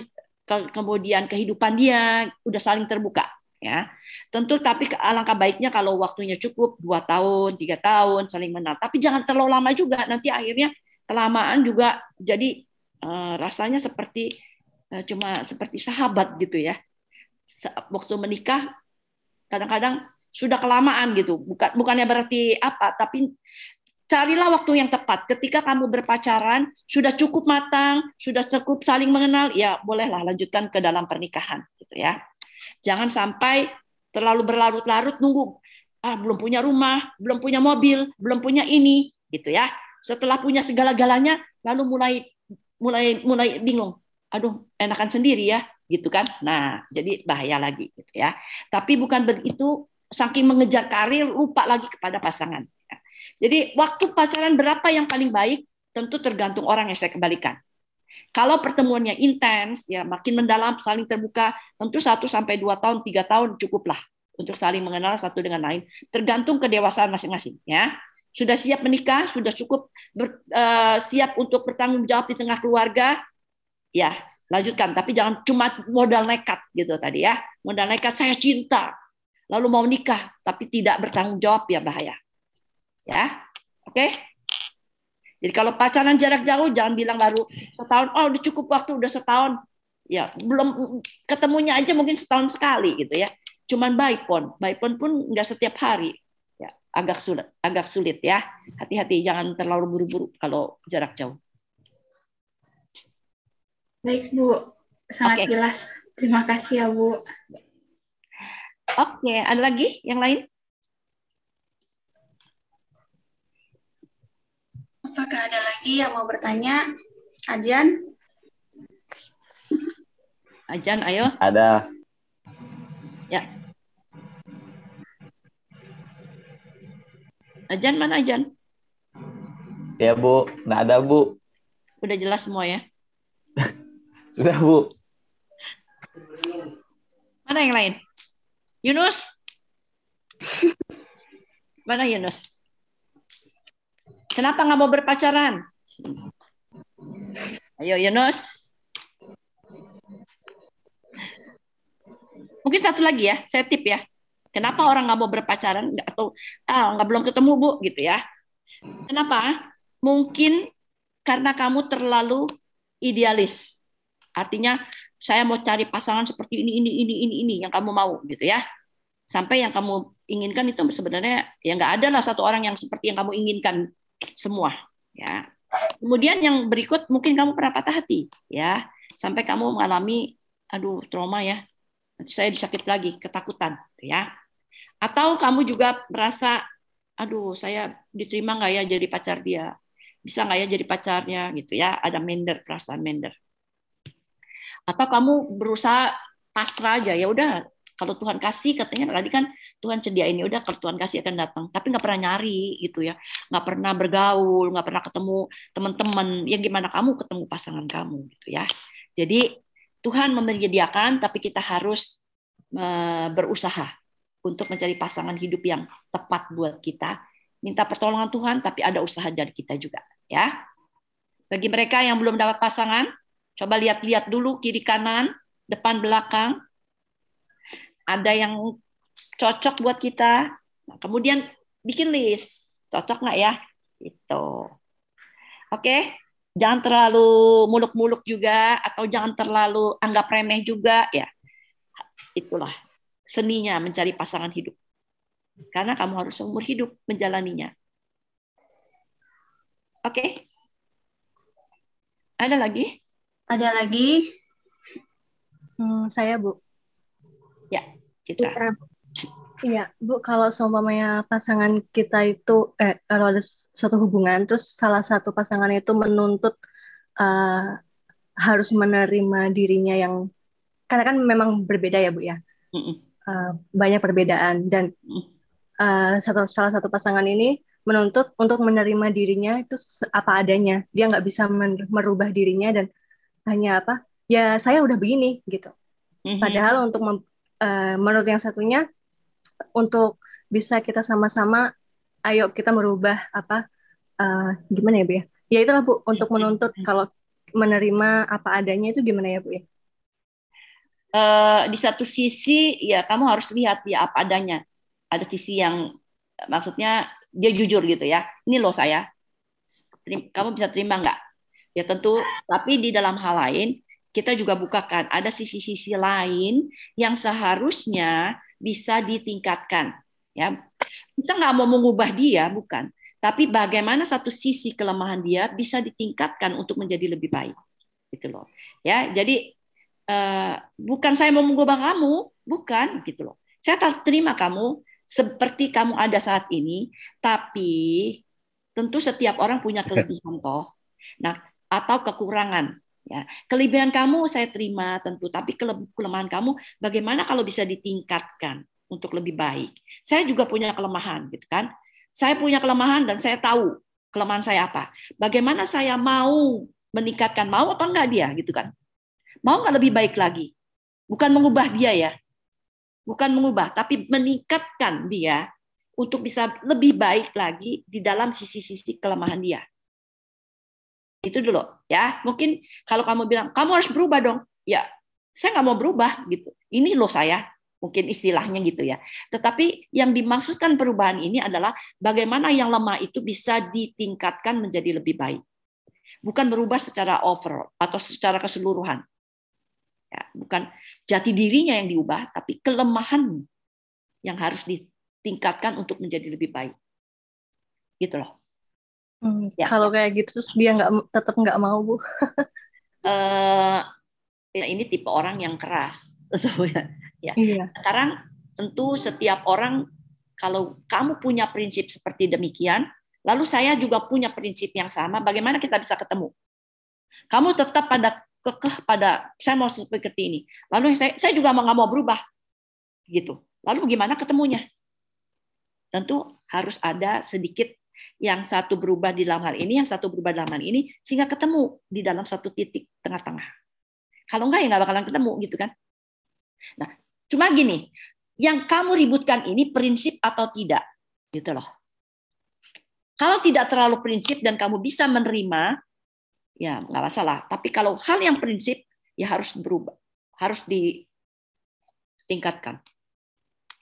kemudian kehidupan dia udah saling terbuka ya. Tentu tapi alangkah baiknya kalau waktunya cukup 2 tahun, 3 tahun saling mengenal, tapi jangan terlalu lama juga, nanti akhirnya kelamaan juga jadi rasanya seperti cuma seperti sahabat gitu ya. Waktu menikah kadang-kadang sudah kelamaan gitu, bukannya berarti apa, tapi carilah waktu yang tepat. Ketika kamu berpacaran sudah cukup matang, sudah cukup saling mengenal, ya bolehlah lanjutkan ke dalam pernikahan gitu ya. Jangan sampai terlalu berlarut-larut nunggu belum punya rumah, belum punya mobil, belum punya ini gitu ya. Setelah punya segala-galanya lalu mulai bingung. Aduh, enakan sendiri ya gitu kan. Nah, jadi bahaya lagi gitu ya. Tapi bukan begitu, saking mengejar karir lupa lagi kepada pasangan. Jadi waktu pacaran berapa yang paling baik tentu tergantung orang yang saya kembalikan. Kalau pertemuannya intens, ya makin mendalam, saling terbuka, tentu 1 sampai 2 tahun, 3 tahun cukuplah untuk saling mengenal satu dengan lain, tergantung kedewasaan masing-masing ya. Sudah siap menikah, sudah cukup siap untuk bertanggung jawab di tengah keluarga, ya lanjutkan. Tapi jangan cuma modal nekat gitu tadi ya. Modal nekat saya cinta, lalu mau nikah tapi tidak bertanggung jawab, ya bahaya. Ya, oke. Jadi kalau pacaran jarak jauh jangan bilang baru setahun, oh udah cukup waktu udah setahun, ya belum ketemunya aja mungkin setahun sekali gitu ya. Cuman by phone pun nggak setiap hari. Agak sulit ya. Hati-hati, jangan terlalu buru-buru kalau jarak jauh. Baik, Bu. Sangat jelas. Terima kasih ya, Bu. Oke, ada lagi yang lain? Apakah ada lagi yang mau bertanya? Ajan? Ajan, ayo. Ada. Ya. Ajan, mana Ajan? Ya, Bu. Nggak ada, Bu. Udah jelas semua ya? Sudah, Bu. Mana yang lain? Yunus? Mana Yunus? Kenapa nggak mau berpacaran? Ayo Yunus. Mungkin satu lagi ya, saya tip ya. Kenapa orang nggak mau berpacaran atau nggak belum ketemu Bu gitu ya? Kenapa? Mungkin karena kamu terlalu idealis. Artinya saya mau cari pasangan seperti ini yang kamu mau gitu ya. Sampai yang kamu inginkan itu sebenarnya ya nggak ada lah satu orang yang seperti yang kamu inginkan semua ya. Kemudian yang berikut mungkin kamu pernah patah hati ya, sampai kamu mengalami trauma ya. Nanti saya disakit lagi, ketakutan ya. Atau kamu juga merasa, saya diterima nggak ya jadi pacar dia? Bisa nggak ya jadi pacarnya gitu ya? Ada perasaan minder. Atau kamu berusaha pasrah aja, ya udah kalau Tuhan kasih, katanya tadi kan Tuhan sediain, ya udah kalau Tuhan kasih akan datang. Tapi nggak pernah nyari gitu ya, nggak pernah bergaul, nggak pernah ketemu teman-teman. Ya gimana kamu ketemu pasangan kamu gitu ya? Jadi Tuhan menyediakan, tapi kita harus berusaha untuk mencari pasangan hidup yang tepat buat kita. Minta pertolongan Tuhan, tapi ada usaha dari kita juga. Ya. Bagi mereka yang belum dapat pasangan, coba lihat-lihat dulu kiri kanan, depan belakang. Ada yang cocok buat kita. Nah, kemudian bikin list. Cocok nggak ya? Itu. Oke. Jangan terlalu muluk-muluk juga, atau jangan terlalu anggap remeh juga. Ya. Itulah seninya mencari pasangan hidup. Karena kamu harus seumur hidup menjalaninya. Oke. Ada lagi? Ada lagi? Saya, Bu. Ya, Citra. Iya, Bu, kalau seumpamanya pasangan kita itu, kalau ada suatu hubungan, terus salah satu pasangan itu menuntut harus menerima dirinya yang, karena kan memang berbeda ya, Bu ya. Banyak perbedaan, dan salah satu pasangan ini menuntut untuk menerima dirinya itu apa adanya. Dia nggak bisa merubah dirinya dan hanya ya saya udah begini gitu. Padahal untuk menurut yang satunya, untuk bisa kita sama-sama, ayo kita merubah gimana ya Bu ya? Ya itulah Bu, untuk menuntut kalau menerima apa adanya itu gimana ya Bu ya? Di satu sisi ya kamu harus lihat ya apa adanya. Ada sisi yang maksudnya dia jujur gitu ya. Ini loh saya. Kamu bisa terima nggak? Ya tentu. Tapi di dalam hal lain kita juga bukakan ada sisi-sisi lain yang seharusnya bisa ditingkatkan. Ya, kita nggak mau mengubah dia, bukan. Tapi bagaimana satu sisi kelemahan dia bisa ditingkatkan untuk menjadi lebih baik, gitu loh. Ya, jadi bukan saya mau mengubah kamu, bukan gitu loh. Saya terima kamu seperti kamu ada saat ini, tapi tentu setiap orang punya kelebihan toh. Nah, atau kekurangan. Ya, kelebihan kamu saya terima tentu, tapi kelemahan kamu bagaimana kalau bisa ditingkatkan untuk lebih baik. Saya juga punya kelemahan, gitu kan? Saya punya kelemahan dan saya tahu kelemahan saya apa. Bagaimana saya mau meningkatkan, mau apa enggak dia, gitu kan? Mau nggak lebih baik lagi? Bukan mengubah dia ya, bukan mengubah, tapi meningkatkan dia untuk bisa lebih baik lagi di dalam sisi-sisi kelemahan dia. Itu dulu ya. Mungkin kalau kamu bilang kamu harus berubah dong, ya saya nggak mau berubah gitu. Ini loh saya, mungkin istilahnya gitu ya. Tetapi yang dimaksudkan perubahan ini adalah bagaimana yang lemah itu bisa ditingkatkan menjadi lebih baik. Bukan berubah secara overall atau secara keseluruhan. Ya, bukan jati dirinya yang diubah, tapi kelemahan yang harus ditingkatkan untuk menjadi lebih baik. Gitu loh. Ya. Kalau kayak gitu terus dia tetap nggak mau, Bu. Ya ini tipe orang yang keras. Ya. Iya. Sekarang tentu setiap orang, kalau kamu punya prinsip seperti demikian, lalu saya juga punya prinsip yang sama, bagaimana kita bisa ketemu? Kamu tetap kekeh pada saya mau seperti ini, lalu saya juga nggak mau berubah, gitu. Lalu gimana ketemunya? Tentu harus ada sedikit yang satu berubah di dalam hal ini, yang satu berubah dalam hal ini, sehingga ketemu di dalam satu titik tengah-tengah. Kalau enggak ya nggak bakalan ketemu gitu kan. Nah, cuma gini, yang kamu ributkan ini prinsip atau tidak, gitu loh. Kalau tidak terlalu prinsip dan kamu bisa menerima, ya nggak masalah. Tapi kalau hal yang prinsip, ya harus berubah, harus ditingkatkan.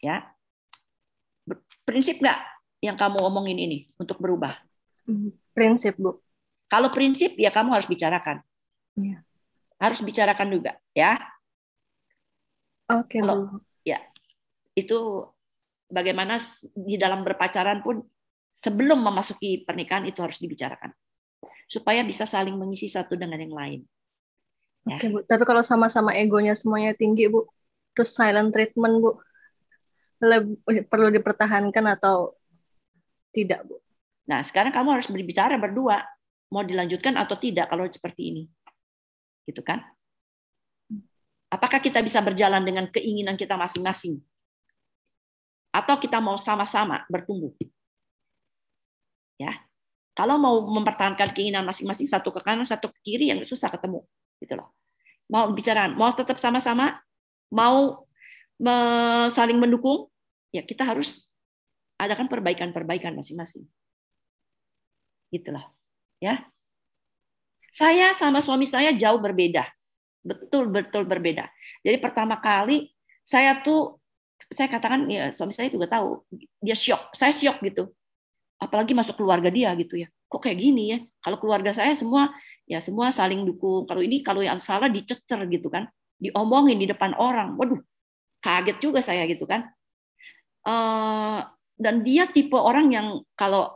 Ya, prinsip nggak yang kamu omongin ini untuk berubah? Prinsip, Bu. Kalau prinsip, ya kamu harus bicarakan. Ya. Harus bicarakan juga, ya. Oke, Bu. Ya, itu bagaimana di dalam berpacaran pun sebelum memasuki pernikahan itu harus dibicarakan supaya bisa saling mengisi satu dengan yang lain. Ya. Oke, Bu. Tapi kalau sama-sama egonya semuanya tinggi, Bu, terus silent treatment, Bu, perlu dipertahankan atau tidak, Bu? Nah, sekarang kamu harus berbicara berdua, mau dilanjutkan atau tidak kalau seperti ini. Gitu kan? Apakah kita bisa berjalan dengan keinginan kita masing-masing? Atau kita mau sama-sama bertumbuh? Ya. Kalau mau mempertahankan keinginan masing-masing, satu ke kanan, satu ke kiri, yang susah ketemu. Gitu loh. Mau bicara, mau tetap sama-sama, mau saling mendukung, ya kita harus adakan perbaikan-perbaikan masing-masing. Gitu loh. Ya. Saya sama suami saya jauh berbeda. Betul-betul berbeda. Jadi pertama kali saya katakan, ya suami saya juga tahu, dia syok. Saya syok gitu. Apalagi masuk keluarga dia gitu ya. Kok kayak gini ya? Kalau keluarga saya semua saling dukung. Kalau yang salah dicecer gitu kan. Diomongin di depan orang. Waduh, kaget juga saya gitu kan. Dan dia tipe orang yang kalau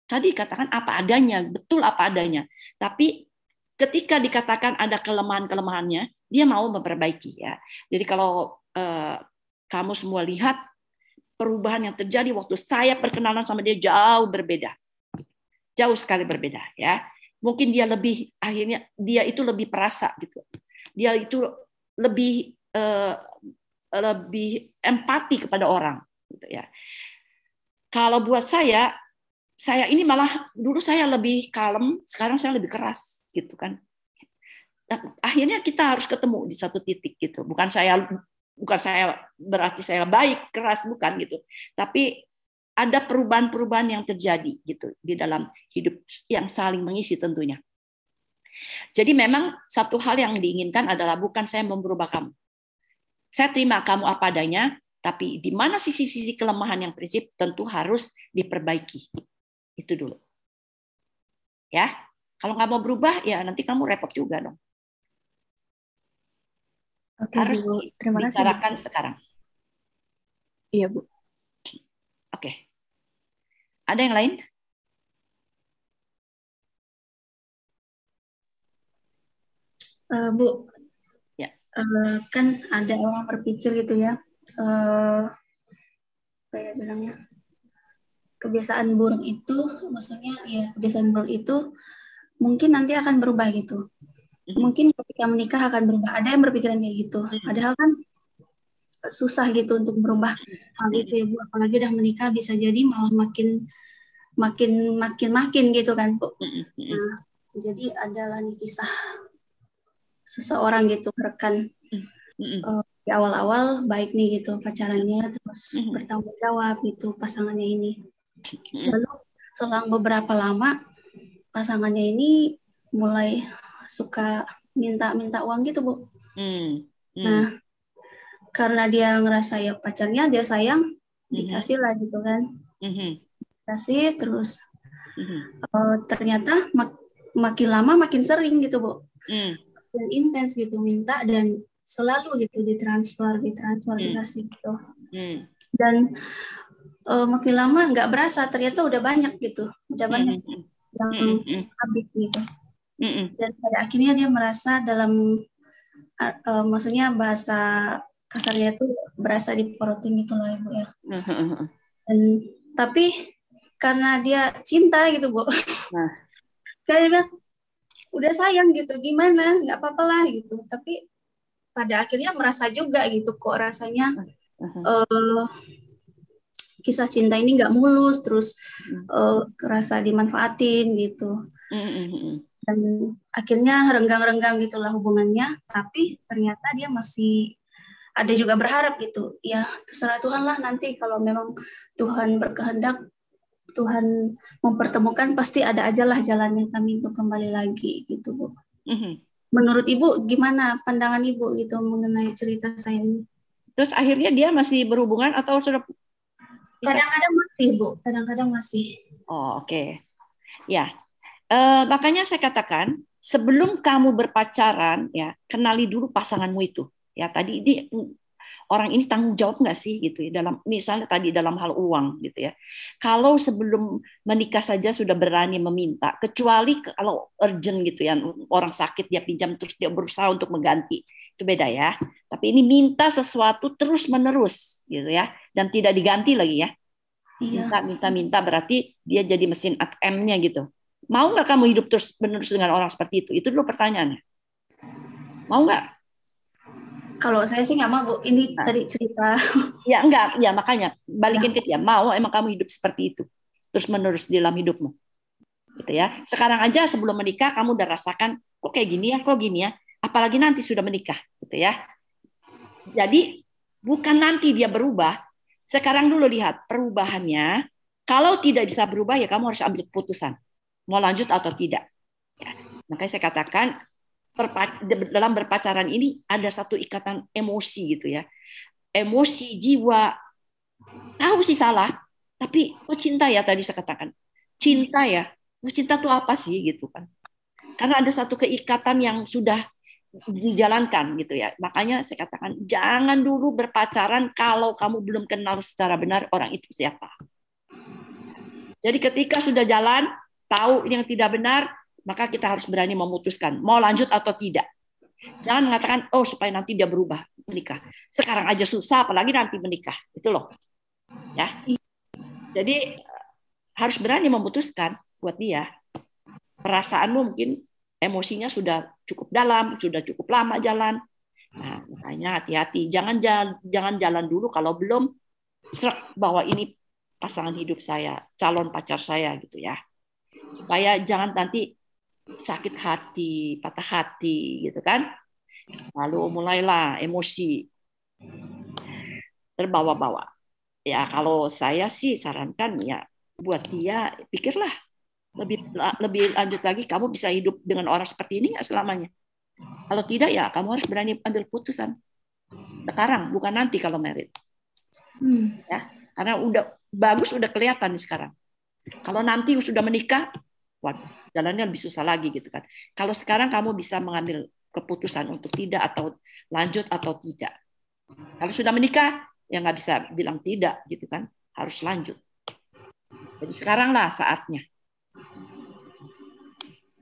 tadi katakan apa adanya, betul apa adanya. Tapi ketika dikatakan ada kelemahan-kelemahannya, dia mau memperbaiki ya. Jadi kalau kamu semua lihat perubahan yang terjadi waktu saya perkenalan sama dia jauh berbeda. Jauh sekali berbeda ya. Mungkin dia itu lebih perasa gitu. Dia itu lebih empati kepada orang gitu ya. Kalau buat saya ini malah dulu saya lebih kalem, sekarang saya lebih keras gitu kan. Akhirnya kita harus ketemu di satu titik gitu. Bukan saya berarti saya baik, keras, bukan gitu. Tapi ada perubahan-perubahan yang terjadi gitu di dalam hidup yang saling mengisi tentunya. Jadi memang satu hal yang diinginkan adalah bukan saya merubah kamu. Saya terima kamu apa adanya, tapi di mana sisi-sisi kelemahan yang prinsip tentu harus diperbaiki. Itu dulu. Ya. Kalau nggak mau berubah, ya nanti kamu repot juga dong. Oke, harus Bu. Terima kasih, dibicarakan sekarang. Iya, Bu. Oke. Ada yang lain? Bu, ya. Kan ada orang berpikir gitu ya, kayak bilangnya, kebiasaan buruk itu, maksudnya ya kebiasaan buruk itu mungkin nanti akan berubah gitu. Mungkin ketika menikah akan berubah. Ada yang berpikiran kayak gitu. Padahal kan susah gitu untuk merubah hal itu ya Bu. Apalagi udah menikah bisa jadi malah makin gitu kan Bu. Nah, jadi adalah nih kisah seseorang gitu rekan Di awal-awal baik nih gitu pacarannya, terus bertanggung jawab gitu pasangannya ini. Lalu selang beberapa lama pasangannya ini mulai suka minta uang gitu, Bu. Nah, karena dia ngerasa ya pacarnya dia sayang, dikasih lah gitu kan. Kasih terus ternyata makin lama makin sering gitu, Bu. Dan intens gitu minta dan selalu gitu ditransfer dikasih gitu. Dan makin lama nggak berasa ternyata udah banyak gitu, udah banyak yang habis gitu. Dan pada akhirnya dia merasa dalam maksudnya bahasa kasarnya itu berasa diporotin gitu lah, Ibu ya. Dan tapi karena dia cinta gitu, Bu. Kayak dia bilang, udah sayang gitu, gimana? Nggak apa-apa lah gitu. Tapi pada akhirnya merasa juga gitu kok rasanya kisah cinta ini nggak mulus, terus kerasa dimanfaatin gitu. Dan akhirnya renggang-renggang gitulah hubungannya. Tapi ternyata dia masih ada juga berharap gitu. Ya terserah Tuhan lah nanti kalau memang Tuhan berkehendak, Tuhan mempertemukan, pasti ada aja lah jalannya kami untuk kembali lagi gitu, Bu. Menurut Ibu gimana pandangan Ibu gitu mengenai cerita saya ini? Terus akhirnya dia masih berhubungan atau sudah? Kadang-kadang masih, Bu. Kadang-kadang masih. Oh, oke. Ya, makanya saya katakan sebelum kamu berpacaran, ya kenali dulu pasanganmu itu. Ya tadi ini orang ini tanggung jawab nggak sih gitu ya dalam misalnya tadi dalam hal uang gitu ya. Kalau sebelum menikah saja sudah berani meminta, kecuali kalau urgent gitu ya, orang sakit dia pinjam terus dia berusaha untuk mengganti, itu beda ya. Tapi ini minta sesuatu terus menerus gitu ya, dan tidak diganti lagi ya. Minta berarti dia jadi mesin ATM-nya gitu. Mau nggak kamu hidup terus menerus dengan orang seperti itu? Itu dulu pertanyaannya. Mau nggak? Kalau saya sih nggak mau, Bu. Ini tadi cerita. Ya enggak, ya makanya balikin ke dia. Mau emang kamu hidup seperti itu terus menerus di dalam hidupmu, gitu ya. Sekarang aja sebelum menikah kamu udah rasakan kok kayak gini ya, kok gini ya. Apalagi nanti sudah menikah, gitu ya. Jadi bukan nanti dia berubah. Sekarang dulu lihat perubahannya. Kalau tidak bisa berubah ya kamu harus ambil keputusan mau lanjut atau tidak. Ya. Makanya saya katakan dalam berpacaran ini ada satu ikatan emosi gitu ya, emosi jiwa. Tahu sih salah, tapi cinta ya tadi saya katakan cinta ya. Cinta itu apa sih gitu kan? Karena ada satu keikatan yang sudah dijalankan gitu ya. Makanya saya katakan jangan dulu berpacaran kalau kamu belum kenal secara benar orang itu siapa. Jadi ketika sudah jalan, tahu yang tidak benar, maka kita harus berani memutuskan mau lanjut atau tidak. Jangan mengatakan oh supaya nanti dia berubah menikah. Sekarang aja susah apalagi nanti menikah. Itu loh. Ya. Jadi harus berani memutuskan buat dia. Perasaanmu mungkin emosinya sudah cukup dalam, sudah cukup lama jalan. Nah, makanya hati-hati. Jangan jalan dulu kalau belum serak bahwa ini pasangan hidup saya, calon pacar saya gitu ya. Supaya jangan nanti sakit hati, patah hati gitu kan. Lalu mulailah emosi terbawa-bawa. Ya kalau saya sih sarankan ya buat dia pikirlah lebih lanjut lagi, kamu bisa hidup dengan orang seperti ini nggak selamanya. Kalau tidak ya kamu harus berani ambil putusan sekarang, bukan nanti kalau married. Ya, karena udah bagus, udah kelihatan sekarang. Kalau nanti sudah menikah, jalannya lebih susah lagi gitu kan. Kalau sekarang kamu bisa mengambil keputusan untuk tidak atau lanjut atau tidak. Kalau sudah menikah, ya nggak bisa bilang tidak gitu kan, harus lanjut. Jadi sekaranglah saatnya.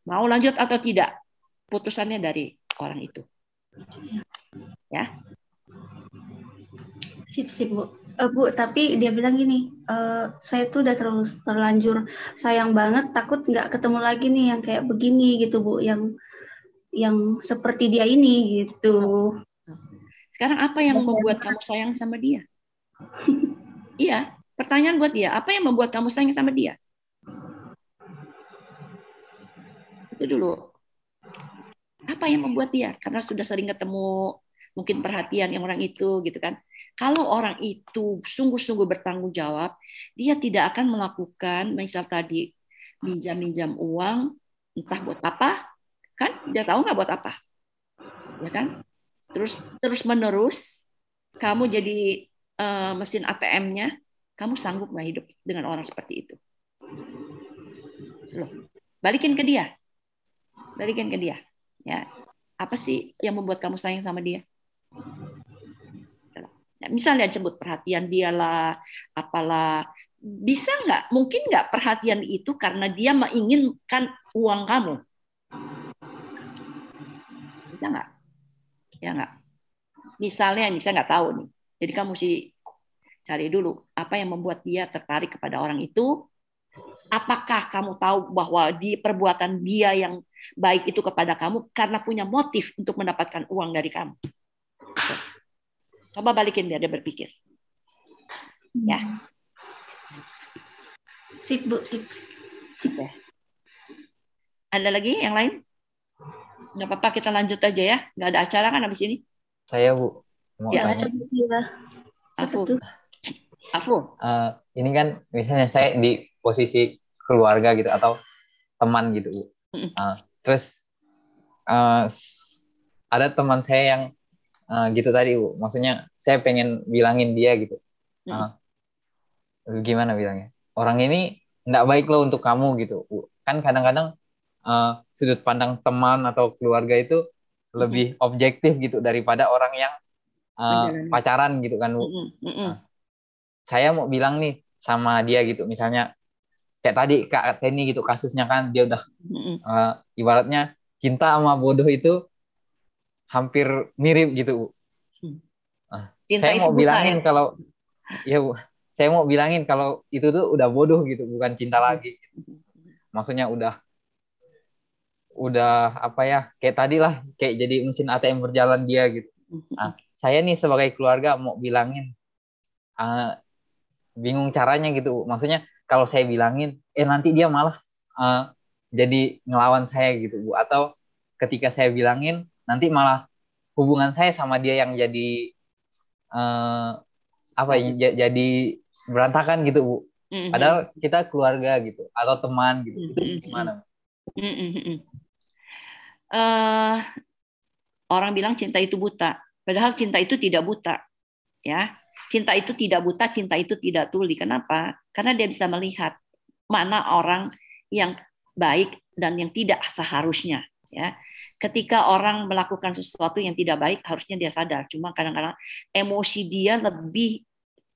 Mau lanjut atau tidak, putusannya dari orang itu. Ya. Sip, Bu. Bu, tapi dia bilang gini, saya tuh udah terlanjur sayang banget, takut nggak ketemu lagi nih yang kayak begini gitu, Bu, yang seperti dia ini gitu. Sekarang apa yang membuat kamu sayang sama dia? Iya, pertanyaan buat dia, apa yang membuat kamu sayang sama dia? Itu dulu. Apa yang membuat dia? Karena sudah sering ketemu mungkin perhatian yang orang itu gitu kan. Kalau orang itu sungguh-sungguh bertanggung jawab, dia tidak akan melakukan misal tadi minjam uang entah buat apa, kan? Dia tahu nggak buat apa, ya kan? Terus menerus kamu jadi mesin ATM-nya, kamu sanggup nggak hidup dengan orang seperti itu? Loh, balikin ke dia, ya. Apa sih yang membuat kamu sayang sama dia? Misalnya disebut perhatian dialah, apalah, bisa nggak? Mungkin nggak perhatian itu karena dia menginginkan uang kamu? Bisa nggak? Ya nggak. Misalnya nggak tahu nih. Jadi kamu mesti cari dulu apa yang membuat dia tertarik kepada orang itu. Apakah kamu tahu bahwa di perbuatan dia yang baik itu kepada kamu karena punya motif untuk mendapatkan uang dari kamu? Coba balikin dia berpikir. Ya. Sip, Bu. Sip. Ya. Ada lagi yang lain? Nggak apa-apa, kita lanjut aja ya. Nggak ada acara kan habis ini? Saya, Bu, mau Ya. tanya. Afu. Ini kan misalnya saya di posisi keluarga gitu atau teman gitu, Bu. Terus ada teman saya yang gitu tadi, Bu. Maksudnya saya pengen bilangin dia gitu. Gimana bilangnya? Orang ini nggak baik loh untuk kamu gitu, Bu. Kan kadang-kadang sudut pandang teman atau keluarga itu lebih objektif gitu daripada orang yang pacaran gitu kan, Bu. Saya mau bilang nih sama dia gitu, misalnya kayak tadi Kak Teni gitu kasusnya kan, dia udah ibaratnya cinta sama bodoh itu hampir mirip gitu, Bu. Saya mau bilangin kalau ya, Bu, saya mau bilangin kalau itu tuh udah bodoh gitu, bukan cinta lagi. Maksudnya udah apa ya, kayak tadi lah, kayak jadi mesin ATM berjalan dia gitu. Saya nih sebagai keluarga mau bilangin, bingung caranya gitu, Bu. Maksudnya kalau saya bilangin, nanti dia malah jadi ngelawan saya gitu, Bu. Atau ketika saya bilangin, nanti malah hubungan saya sama dia yang jadi apa ya, jadi berantakan gitu, Bu. Padahal kita keluarga gitu atau teman gitu. Itu gimana? Orang bilang cinta itu buta, padahal cinta itu tidak buta, ya. Cinta itu tidak buta, cinta itu tidak tuli. Kenapa? Karena dia bisa melihat mana orang yang baik dan yang tidak seharusnya, ya. Ketika orang melakukan sesuatu yang tidak baik, harusnya dia sadar. Cuma kadang-kadang emosi dia lebih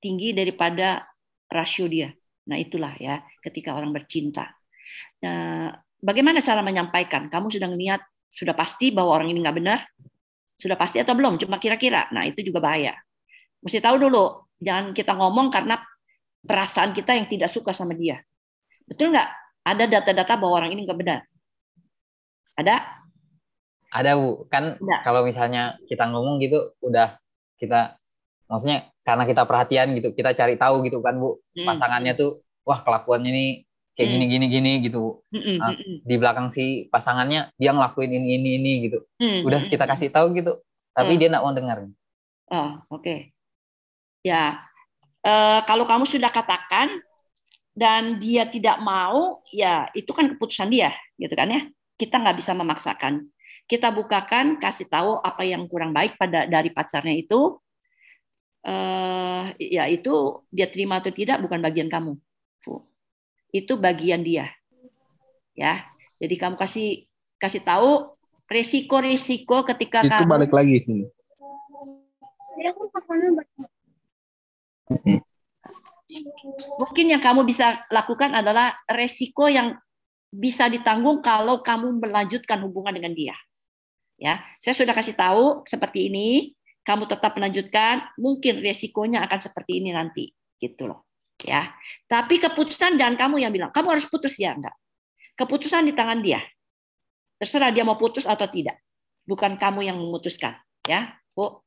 tinggi daripada rasio dia. Nah, itulah ya ketika orang bercinta. Nah, bagaimana cara menyampaikan? Kamu sudah melihat, sudah pasti bahwa orang ini nggak benar? Sudah pasti atau belum? Cuma kira-kira. Nah, itu juga bahaya. Mesti tahu dulu. Jangan kita ngomong karena perasaan kita yang tidak suka sama dia. Betul nggak? Ada data-data bahwa orang ini nggak benar? Ada? Ada, Bu. Kan kalau misalnya kita ngomong gitu, udah kita, maksudnya karena kita perhatian gitu, kita cari tahu gitu kan, Bu. Pasangannya tuh, wah kelakuannya ini kayak gini gitu. Di belakang si pasangannya, dia ngelakuin ini gitu. Udah kita kasih tahu gitu, tapi dia nggak mau dengar. Oh, oke. Ya, kalau kamu sudah katakan dan dia tidak mau, ya itu kan keputusan dia, gitu kan ya. Kita nggak bisa memaksakan. Kita bukakan, kasih tahu apa yang kurang baik dari pacarnya itu, ya itu dia terima atau tidak bukan bagian kamu, itu bagian dia, ya. Jadi kamu kasih tahu risiko ketika itu kamu balik lagi sini. Mungkin yang kamu bisa lakukan adalah resiko yang bisa ditanggung kalau kamu melanjutkan hubungan dengan dia. Ya, saya sudah kasih tahu seperti ini, kamu tetap melanjutkan, mungkin resikonya akan seperti ini nanti, gitu loh. Ya, tapi keputusan jangan kamu yang bilang, kamu harus putus ya, enggak. Keputusan di tangan dia. Terserah dia mau putus atau tidak. Bukan kamu yang memutuskan, ya. Bu.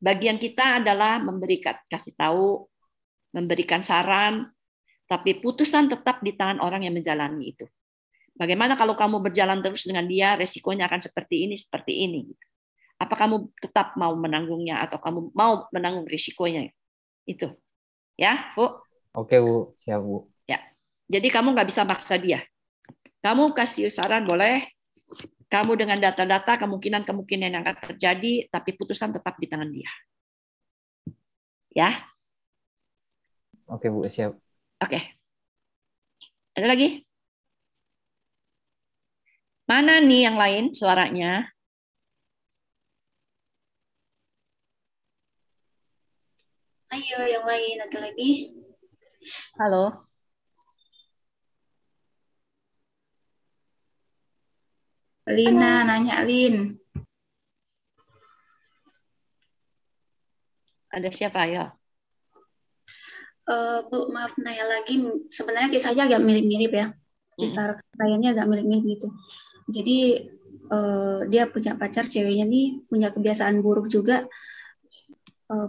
Bagian kita adalah kasih tahu, memberikan saran, tapi putusan tetap di tangan orang yang menjalani itu. Bagaimana kalau kamu berjalan terus dengan dia, resikonya akan seperti ini. Apa kamu tetap mau menanggungnya atau kamu mau menanggung risikonya? Itu. Ya, Bu? Oke, Bu. Siap, Bu. Ya. Jadi kamu nggak bisa maksa dia. Kamu kasih saran boleh. Kamu dengan data-data kemungkinan-kemungkinan yang akan terjadi, tapi putusan tetap di tangan dia. Ya? Oke, Bu. Siap. Oke. Ada lagi? Mana nih yang lain suaranya? Ayo, yang lain ada lagi. Halo. Lina nanya, Lin. Ada siapa ya? Bu, maaf nanya lagi. Sebenarnya kisahnya agak mirip-mirip ya. Kisah kayaknya agak mirip-mirip gitu. Jadi dia punya pacar, ceweknya nih punya kebiasaan buruk juga,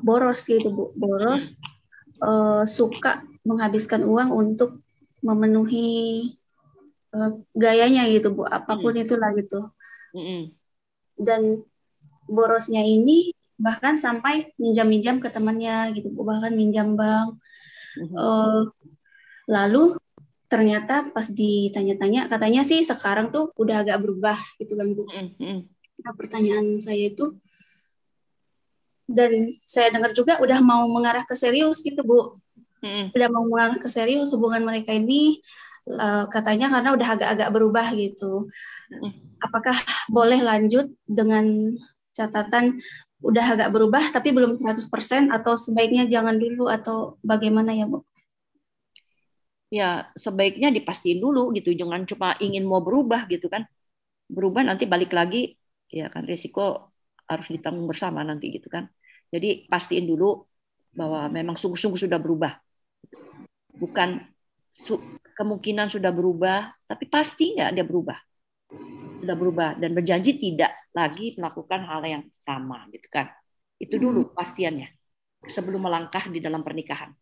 boros gitu, Bu. Boros, suka menghabiskan uang untuk memenuhi gayanya gitu, Bu. Apapun itulah gitu. Dan borosnya ini bahkan sampai minjam-minjam ke temannya gitu, Bu. Bahkan minjam bank. Lalu ternyata pas ditanya-tanya, katanya sih sekarang tuh udah agak berubah gitu kan, Bu. Nah, pertanyaan saya itu, dan saya dengar juga udah mau mengarah ke serius gitu, Bu. Udah mau mengarah ke serius hubungan mereka ini, katanya karena udah agak-agak berubah gitu. Apakah boleh lanjut dengan catatan udah agak berubah tapi belum 100% atau sebaiknya jangan dulu atau bagaimana ya, Bu? Ya, sebaiknya dipastiin dulu gitu, jangan cuma ingin mau berubah gitu kan. Berubah nanti balik lagi, ya kan risiko harus ditanggung bersama nanti gitu kan. Jadi pastiin dulu bahwa memang sungguh-sungguh sudah berubah. Bukan kemungkinan sudah berubah, tapi pasti nggak dia berubah. Sudah berubah dan berjanji tidak lagi melakukan hal yang sama gitu kan. Itu dulu pastiannya sebelum melangkah di dalam pernikahan.